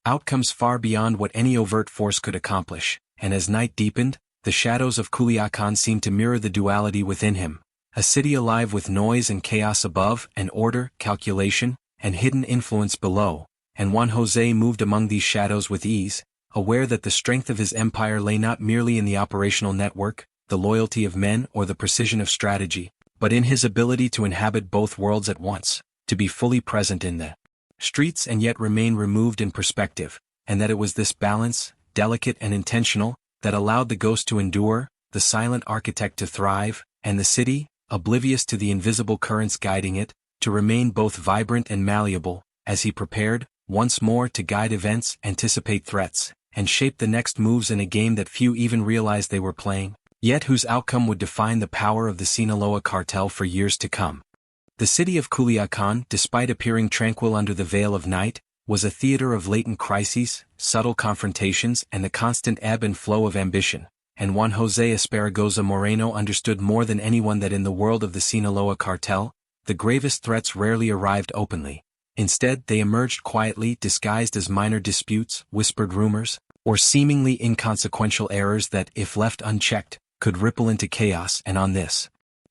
outcomes far beyond what any overt force could accomplish. And as night deepened, the shadows of Culiacán seemed to mirror the duality within him, a city alive with noise and chaos above, and order, calculation, and hidden influence below. And Juan José moved among these shadows with ease, aware that the strength of his empire lay not merely in the operational network, the loyalty of men or the precision of strategy, but in his ability to inhabit both worlds at once, to be fully present in the streets and yet remain removed in perspective, and that it was this balance, delicate and intentional, that allowed the ghost to endure, the silent architect to thrive, and the city, oblivious to the invisible currents guiding it, to remain both vibrant and malleable, as he prepared, once more, to guide events, anticipate threats, and shape the next moves in a game that few even realized they were playing, yet whose outcome would define the power of the Sinaloa Cartel for years to come. The city of Culiacán, despite appearing tranquil under the veil of night, was a theater of latent crises, subtle confrontations, and the constant ebb and flow of ambition. And Juan José Esparragoza Moreno understood more than anyone that in the world of the Sinaloa Cartel, the gravest threats rarely arrived openly. Instead, they emerged quietly, disguised as minor disputes, whispered rumors, or seemingly inconsequential errors that, if left unchecked, could ripple into chaos. And on this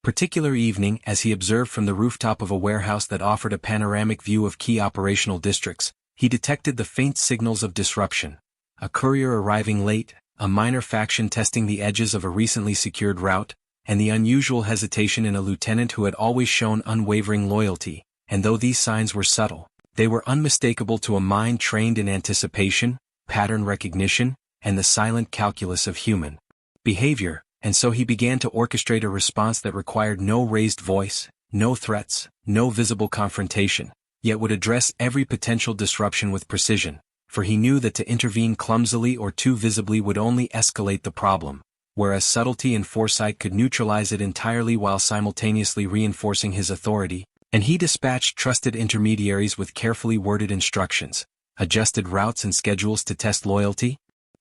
particular evening, as he observed from the rooftop of a warehouse that offered a panoramic view of key operational districts, he detected the faint signals of disruption. A courier arriving late, a minor faction testing the edges of a recently secured route, and the unusual hesitation in a lieutenant who had always shown unwavering loyalty. And though these signs were subtle, they were unmistakable to a mind trained in anticipation, pattern recognition, and the silent calculus of human behavior. And so he began to orchestrate a response that required no raised voice, no threats, no visible confrontation, yet would address every potential disruption with precision, for he knew that to intervene clumsily or too visibly would only escalate the problem, whereas subtlety and foresight could neutralize it entirely while simultaneously reinforcing his authority. And he dispatched trusted intermediaries with carefully worded instructions, adjusted routes and schedules to test loyalty,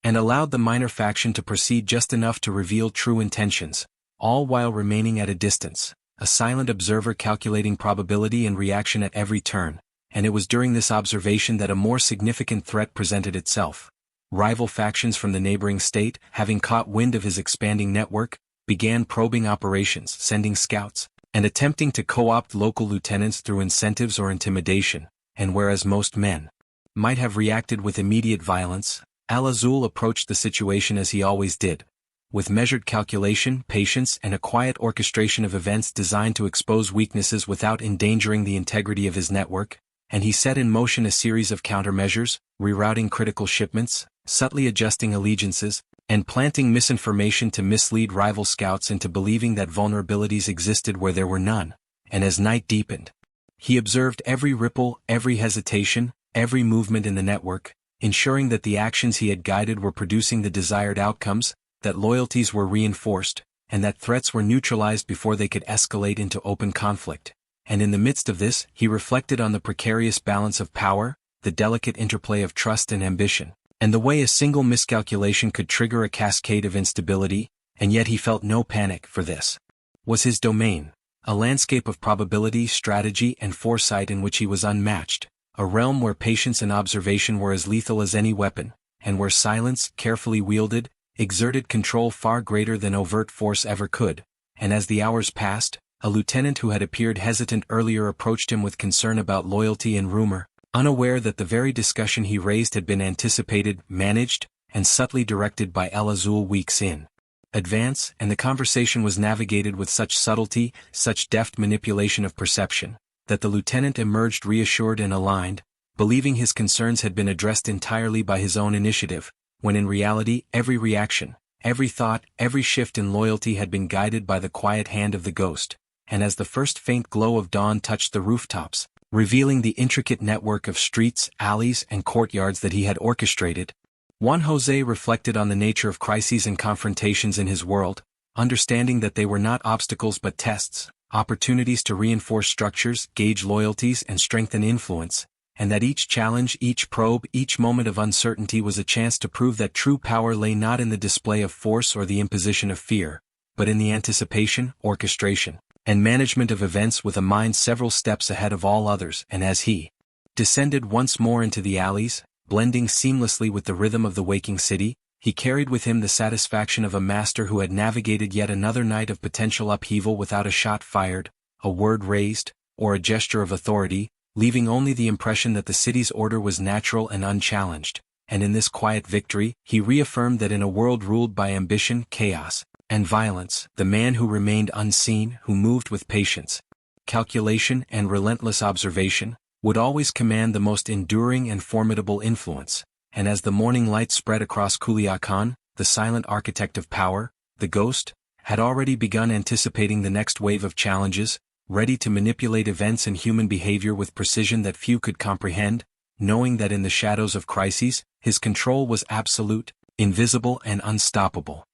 and allowed the minor faction to proceed just enough to reveal true intentions, all while remaining at a distance, a silent observer calculating probability and reaction at every turn. And it was during this observation that a more significant threat presented itself. Rival factions from the neighboring state, having caught wind of his expanding network, began probing operations, sending scouts, and attempting to co-opt local lieutenants through incentives or intimidation. And whereas most men might have reacted with immediate violence, Azul approached the situation as he always did, with measured calculation, patience, and a quiet orchestration of events designed to expose weaknesses without endangering the integrity of his network. And he set in motion a series of countermeasures, rerouting critical shipments, subtly adjusting allegiances, and planting misinformation to mislead rival scouts into believing that vulnerabilities existed where there were none. And as night deepened, he observed every ripple, every hesitation, every movement in the network, ensuring that the actions he had guided were producing the desired outcomes, that loyalties were reinforced, and that threats were neutralized before they could escalate into open conflict. And in the midst of this, he reflected on the precarious balance of power, the delicate interplay of trust and ambition, and the way a single miscalculation could trigger a cascade of instability. And yet he felt no panic, for this was his domain, a landscape of probability, strategy, and foresight in which he was unmatched, a realm where patience and observation were as lethal as any weapon, and where silence, carefully wielded, exerted control far greater than overt force ever could. And as the hours passed, A lieutenant who had appeared hesitant earlier approached him with concern about loyalty and rumor, unaware that the very discussion he raised had been anticipated, managed, and subtly directed by El Azul weeks in advance, and the conversation was navigated with such subtlety, such deft manipulation of perception, that the lieutenant emerged reassured and aligned, believing his concerns had been addressed entirely by his own initiative, when in reality every reaction, every thought, every shift in loyalty had been guided by the quiet hand of the ghost, and as the first faint glow of dawn touched the rooftops, revealing the intricate network of streets, alleys, and courtyards that he had orchestrated, Juan José reflected on the nature of crises and confrontations in his world, understanding that they were not obstacles but tests, opportunities to reinforce structures, gauge loyalties, and strengthen influence, and that each challenge, each probe, each moment of uncertainty was a chance to prove that true power lay not in the display of force or the imposition of fear, but in the anticipation, orchestration, and management of events with a mind several steps ahead of all others. And as he descended once more into the alleys, blending seamlessly with the rhythm of the waking city, he carried with him the satisfaction of a master who had navigated yet another night of potential upheaval without a shot fired, a word raised, or a gesture of authority, leaving only the impression that the city's order was natural and unchallenged. And in this quiet victory, he reaffirmed that in a world ruled by ambition, chaos, and violence, the man who remained unseen, who moved with patience, calculation, and relentless observation, would always command the most enduring and formidable influence. And as the morning light spread across Culiacán, the silent architect of power, the ghost, had already begun anticipating the next wave of challenges, ready to manipulate events and human behavior with precision that few could comprehend, knowing that in the shadows of crises, his control was absolute, invisible, and unstoppable.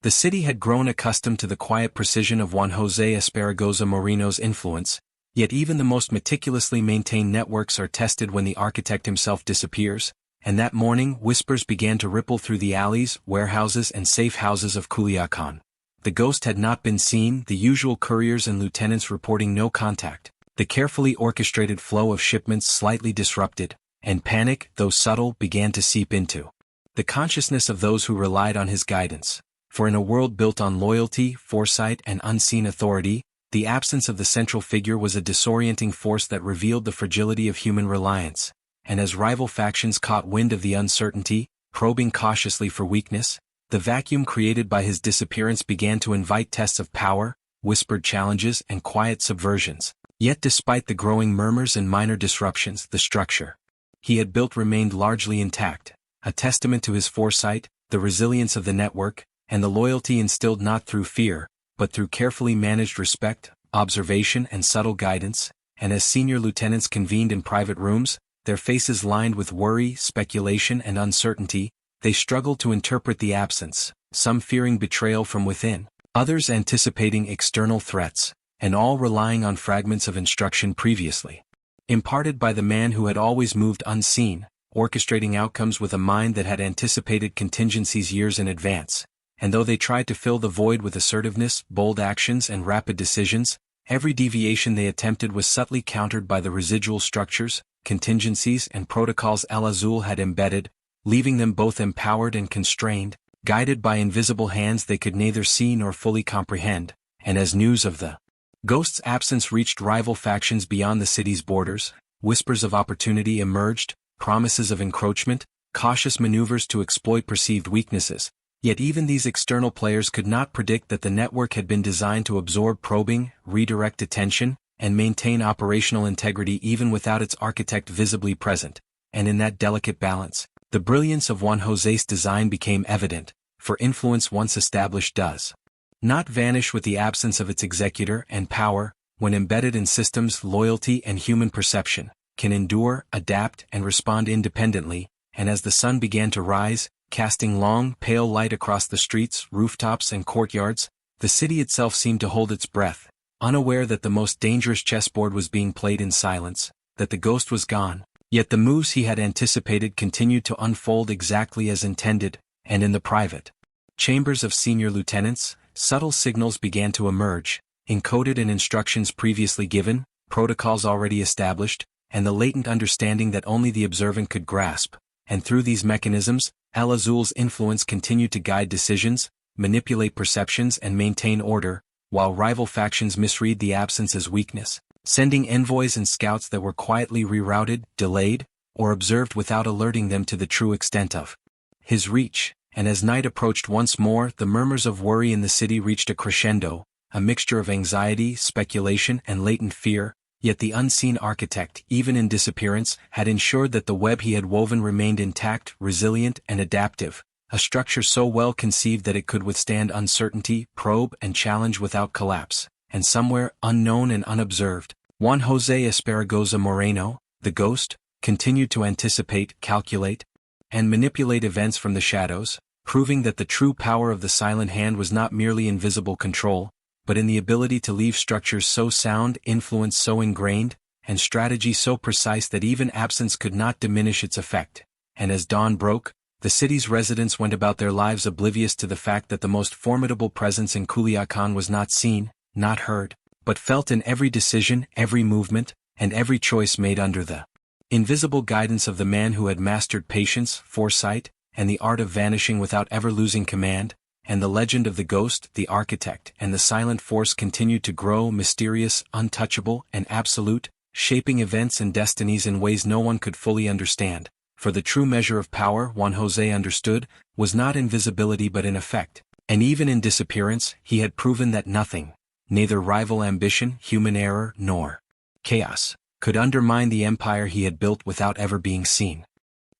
The city had grown accustomed to the quiet precision of Juan José Esparragoza Moreno's influence, yet even the most meticulously maintained networks are tested when the architect himself disappears, and that morning whispers began to ripple through the alleys, warehouses, and safe houses of Culiacán. The ghost had not been seen, the usual couriers and lieutenants reporting no contact, the carefully orchestrated flow of shipments slightly disrupted, and panic, though subtle, began to seep into the consciousness of those who relied on his guidance. For in a world built on loyalty, foresight, and unseen authority, the absence of the central figure was a disorienting force that revealed the fragility of human reliance. And as rival factions caught wind of the uncertainty, probing cautiously for weakness, the vacuum created by his disappearance began to invite tests of power, whispered challenges, and quiet subversions. Yet despite the growing murmurs and minor disruptions, the structure he had built remained largely intact, a testament to his foresight, the resilience of the network, and the loyalty instilled not through fear, but through carefully managed respect, observation, and subtle guidance. And as senior lieutenants convened in private rooms, their faces lined with worry, speculation, and uncertainty, they struggled to interpret the absence, some fearing betrayal from within, others anticipating external threats, and all relying on fragments of instruction previously imparted by the man who had always moved unseen, orchestrating outcomes with a mind that had anticipated contingencies years in advance. And though they tried to fill the void with assertiveness, bold actions, and rapid decisions, every deviation they attempted was subtly countered by the residual structures, contingencies, and protocols El Azul had embedded, leaving them both empowered and constrained, guided by invisible hands they could neither see nor fully comprehend. And as news of the ghost's absence reached rival factions beyond the city's borders, whispers of opportunity emerged, promises of encroachment, cautious maneuvers to exploit perceived weaknesses. Yet even these external players could not predict that the network had been designed to absorb probing, redirect attention, and maintain operational integrity even without its architect visibly present. And in that delicate balance, the brilliance of Juan José's design became evident, for influence once established does not vanish with the absence of its executor, and power, when embedded in systems, loyalty, and human perception, can endure, adapt, and respond independently. And as the sun began to rise, casting long, pale light across the streets, rooftops, and courtyards, the city itself seemed to hold its breath, unaware that the most dangerous chessboard was being played in silence, that the ghost was gone, yet the moves he had anticipated continued to unfold exactly as intended. And in the private chambers of senior lieutenants, subtle signals began to emerge, encoded in instructions previously given, protocols already established, and the latent understanding that only the observant could grasp. And through these mechanisms, El Azul's influence continued to guide decisions, manipulate perceptions, and maintain order, while rival factions misread the absence as weakness, sending envoys and scouts that were quietly rerouted, delayed, or observed without alerting them to the true extent of his reach. And as night approached once more, the murmurs of worry in the city reached a crescendo, a mixture of anxiety, speculation, and latent fear. Yet the unseen architect, even in disappearance, had ensured that the web he had woven remained intact, resilient, and adaptive, a structure so well conceived that it could withstand uncertainty, probe, and challenge without collapse. And somewhere, unknown and unobserved, Juan José Esparragoza Moreno, the ghost, continued to anticipate, calculate, and manipulate events from the shadows, proving that the true power of the silent hand was not merely invisible control, but in the ability to leave structures so sound, influence so ingrained, and strategy so precise that even absence could not diminish its effect. And as dawn broke, the city's residents went about their lives oblivious to the fact that the most formidable presence in Culiacán was not seen, not heard, but felt in every decision, every movement, and every choice made under the invisible guidance of the man who had mastered patience, foresight, and the art of vanishing without ever losing command. And the legend of the ghost, the architect, and the silent force continued to grow, mysterious, untouchable, and absolute, shaping events and destinies in ways no one could fully understand. For the true measure of power, Juan José understood, was not invisibility but in effect. And even in disappearance, he had proven that nothing, neither rival ambition, human error, nor chaos, could undermine the empire he had built without ever being seen.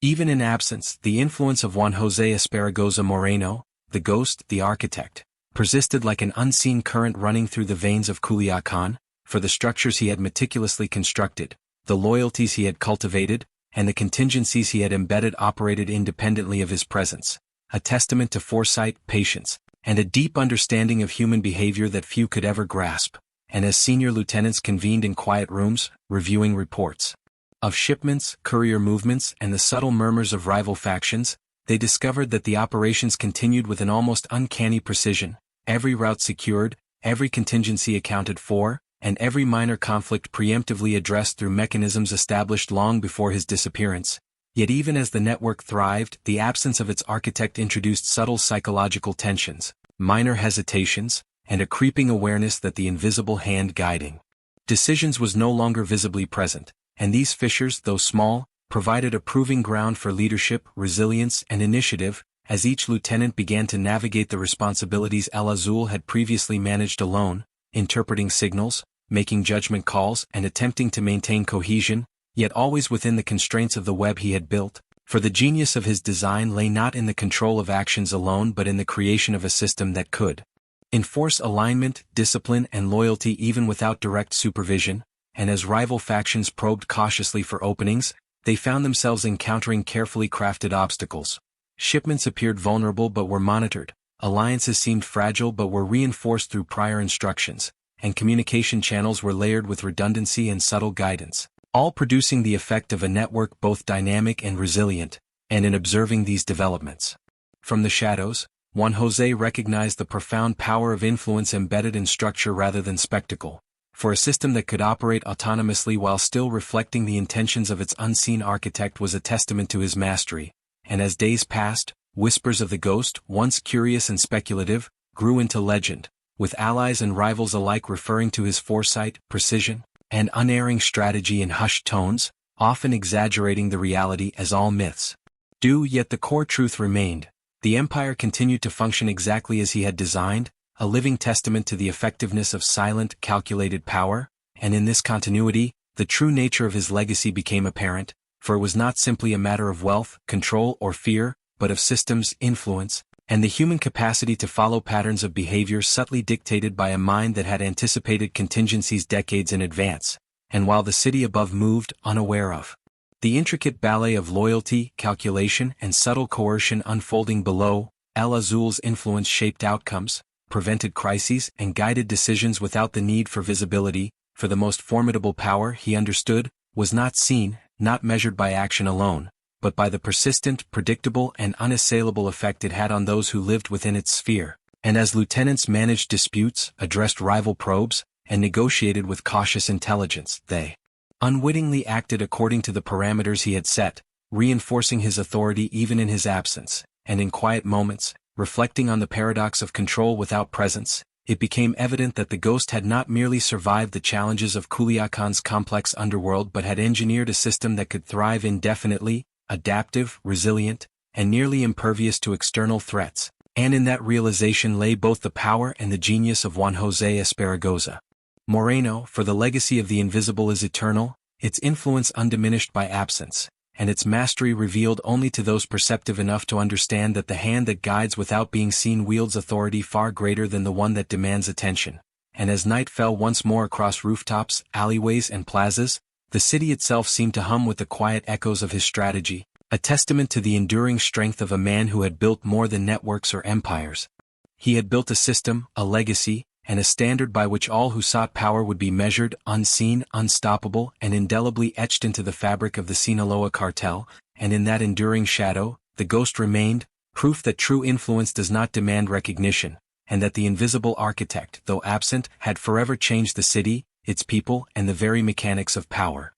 Even in absence, the influence of Juan José Esparragoza Moreno, the ghost, the architect, persisted like an unseen current running through the veins of Culiacán, for the structures he had meticulously constructed, the loyalties he had cultivated, and the contingencies he had embedded operated independently of his presence, a testament to foresight, patience, and a deep understanding of human behavior that few could ever grasp. And as senior lieutenants convened in quiet rooms, reviewing reports of shipments, courier movements, and the subtle murmurs of rival factions, they discovered that the operations continued with an almost uncanny precision, every route secured, every contingency accounted for, and every minor conflict preemptively addressed through mechanisms established long before his disappearance. Yet even as the network thrived, the absence of its architect introduced subtle psychological tensions, minor hesitations, and a creeping awareness that the invisible hand guiding decisions was no longer visibly present, and these fissures, though small, provided a proving ground for leadership, resilience, and initiative, as each lieutenant began to navigate the responsibilities El Azul had previously managed alone, interpreting signals, making judgment calls, and attempting to maintain cohesion, yet always within the constraints of the web he had built. For the genius of his design lay not in the control of actions alone but in the creation of a system that could enforce alignment, discipline, and loyalty even without direct supervision. And as rival factions probed cautiously for openings, they found themselves encountering carefully crafted obstacles. Shipments appeared vulnerable but were monitored, alliances seemed fragile but were reinforced through prior instructions, and communication channels were layered with redundancy and subtle guidance, all producing the effect of a network both dynamic and resilient. And in observing these developments from the shadows, Juan José recognized the profound power of influence embedded in structure rather than spectacle. For a system that could operate autonomously while still reflecting the intentions of its unseen architect was a testament to his mastery. And as days passed, whispers of the ghost, once curious and speculative, grew into legend, with allies and rivals alike referring to his foresight, precision, and unerring strategy in hushed tones, often exaggerating the reality as all myths do. Yet the core truth remained. The empire continued to function exactly as he had designed, a living testament to the effectiveness of silent, calculated power. And in this continuity, the true nature of his legacy became apparent, for it was not simply a matter of wealth, control, or fear, but of systems, influence, and the human capacity to follow patterns of behavior subtly dictated by a mind that had anticipated contingencies decades in advance. And while the city above moved, unaware of the intricate ballet of loyalty, calculation, and subtle coercion unfolding below, El Azul's influence shaped outcomes, prevented crises, and guided decisions without the need for visibility. For the most formidable power, he understood, was not seen, not measured by action alone, but by the persistent, predictable, and unassailable effect it had on those who lived within its sphere. And as lieutenants managed disputes, addressed rival probes, and negotiated with cautious intelligence, they unwittingly acted according to the parameters he had set, reinforcing his authority even in his absence. And in quiet moments, reflecting on the paradox of control without presence, it became evident that the ghost had not merely survived the challenges of Culiacan's complex underworld but had engineered a system that could thrive indefinitely, adaptive, resilient, and nearly impervious to external threats. And in that realization lay both the power and the genius of Juan José Esparragoza Moreno, for the legacy of the invisible is eternal, its influence undiminished by absence, and its mastery revealed only to those perceptive enough to understand that the hand that guides without being seen wields authority far greater than the one that demands attention. And as night fell once more across rooftops, alleyways and plazas, the city itself seemed to hum with the quiet echoes of his strategy, a testament to the enduring strength of a man who had built more than networks or empires. He had built a system, a legacy, and a standard by which all who sought power would be measured, unseen, unstoppable, and indelibly etched into the fabric of the Sinaloa Cartel, and in that enduring shadow, the ghost remained, proof that true influence does not demand recognition, and that the invisible architect, though absent, had forever changed the city, its people, and the very mechanics of power.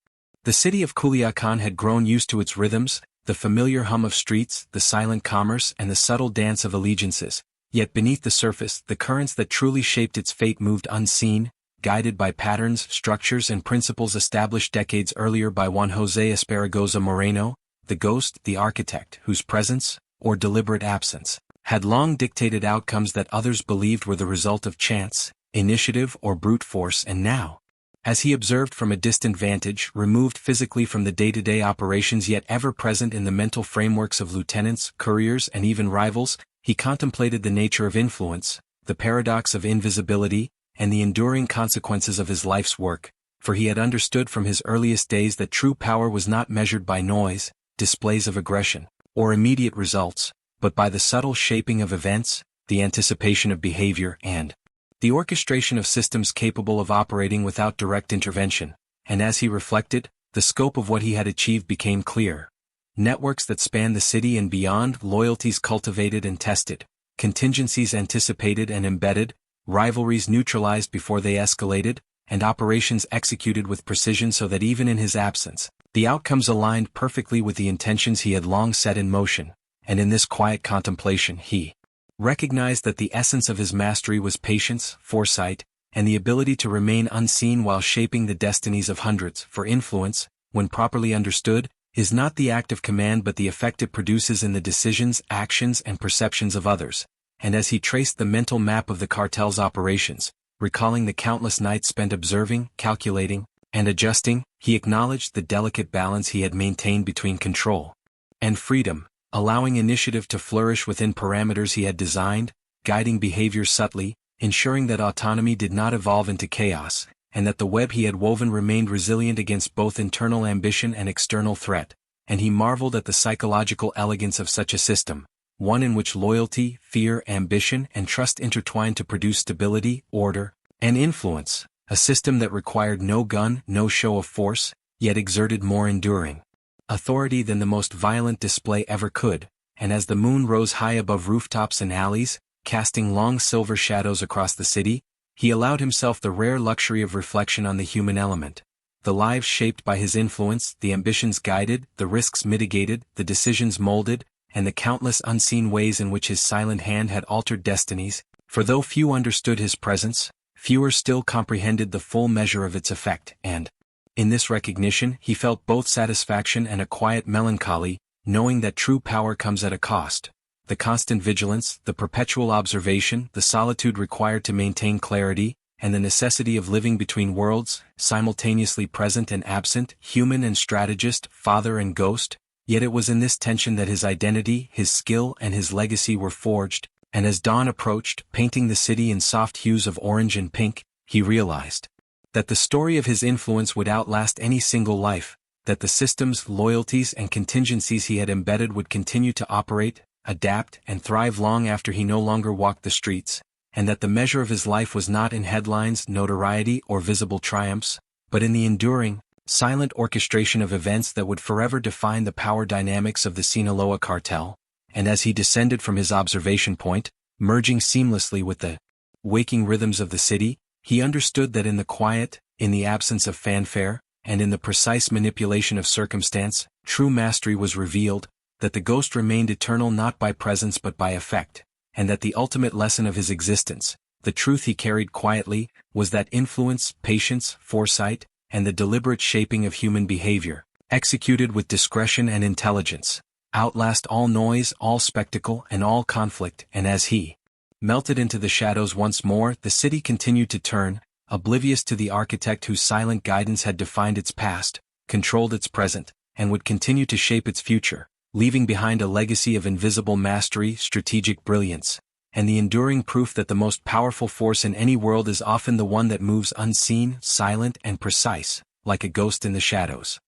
The city of Culiacán had grown used to its rhythms, the familiar hum of streets, the silent commerce, and the subtle dance of allegiances. Yet beneath the surface, the currents that truly shaped its fate moved unseen, guided by patterns, structures and principles established decades earlier by Juan José Esparragoza Moreno, the ghost, the architect, whose presence, or deliberate absence, had long dictated outcomes that others believed were the result of chance, initiative or brute force. And now, as he observed from a distant vantage, removed physically from the day-to-day operations yet ever present in the mental frameworks of lieutenants, couriers and even rivals, he contemplated the nature of influence, the paradox of invisibility, and the enduring consequences of his life's work, for he had understood from his earliest days that true power was not measured by noise, displays of aggression, or immediate results, but by the subtle shaping of events, the anticipation of behavior, and the orchestration of systems capable of operating without direct intervention. And as he reflected, the scope of what he had achieved became clear. Networks that spanned the city and beyond, loyalties cultivated and tested, contingencies anticipated and embedded, rivalries neutralized before they escalated, and operations executed with precision so that even in his absence, the outcomes aligned perfectly with the intentions he had long set in motion. And in this quiet contemplation he recognized that the essence of his mastery was patience, foresight, and the ability to remain unseen while shaping the destinies of hundreds. For influence, when properly understood, is not the act of command but the effect it produces in the decisions, actions and perceptions of others. And as he traced the mental map of the cartel's operations, recalling the countless nights spent observing, calculating, and adjusting, he acknowledged the delicate balance he had maintained between control and freedom, allowing initiative to flourish within parameters he had designed, guiding behavior subtly, ensuring that autonomy did not evolve into chaos, and that the web he had woven remained resilient against both internal ambition and external threat. And he marveled at the psychological elegance of such a system, one in which loyalty, fear, ambition, and trust intertwined to produce stability, order, and influence, a system that required no gun, no show of force, yet exerted more enduring authority than the most violent display ever could. And as the moon rose high above rooftops and alleys, casting long silver shadows across the city, he allowed himself the rare luxury of reflection on the human element. The lives shaped by his influence, the ambitions guided, the risks mitigated, the decisions molded, and the countless unseen ways in which his silent hand had altered destinies. For though few understood his presence, fewer still comprehended the full measure of its effect. And in this recognition he felt both satisfaction and a quiet melancholy, knowing that true power comes at a cost. The constant vigilance, the perpetual observation, the solitude required to maintain clarity, and the necessity of living between worlds, simultaneously present and absent, human and strategist, father and ghost. Yet it was in this tension that his identity, his skill and his legacy were forged, and as dawn approached, painting the city in soft hues of orange and pink, he realized that the story of his influence would outlast any single life, that the systems, loyalties and contingencies he had embedded would continue to operate, adapt, and thrive long after he no longer walked the streets, and that the measure of his life was not in headlines, notoriety, or visible triumphs, but in the enduring, silent orchestration of events that would forever define the power dynamics of the Sinaloa Cartel. And as he descended from his observation point, merging seamlessly with the waking rhythms of the city, he understood that in the quiet, in the absence of fanfare, and in the precise manipulation of circumstance, true mastery was revealed, that the ghost remained eternal not by presence but by effect, and that the ultimate lesson of his existence, the truth he carried quietly was that influence, patience, foresight, and the deliberate shaping of human behavior, executed with discretion and intelligence, outlast all noise, all spectacle, and all conflict. And as he melted into the shadows once more, the city continued to turn, oblivious to the architect whose silent guidance had defined its past, controlled its present, and would continue to shape its future, leaving behind a legacy of invisible mastery, strategic brilliance, and the enduring proof that the most powerful force in any world is often the one that moves unseen, silent, and precise, like a ghost in the shadows.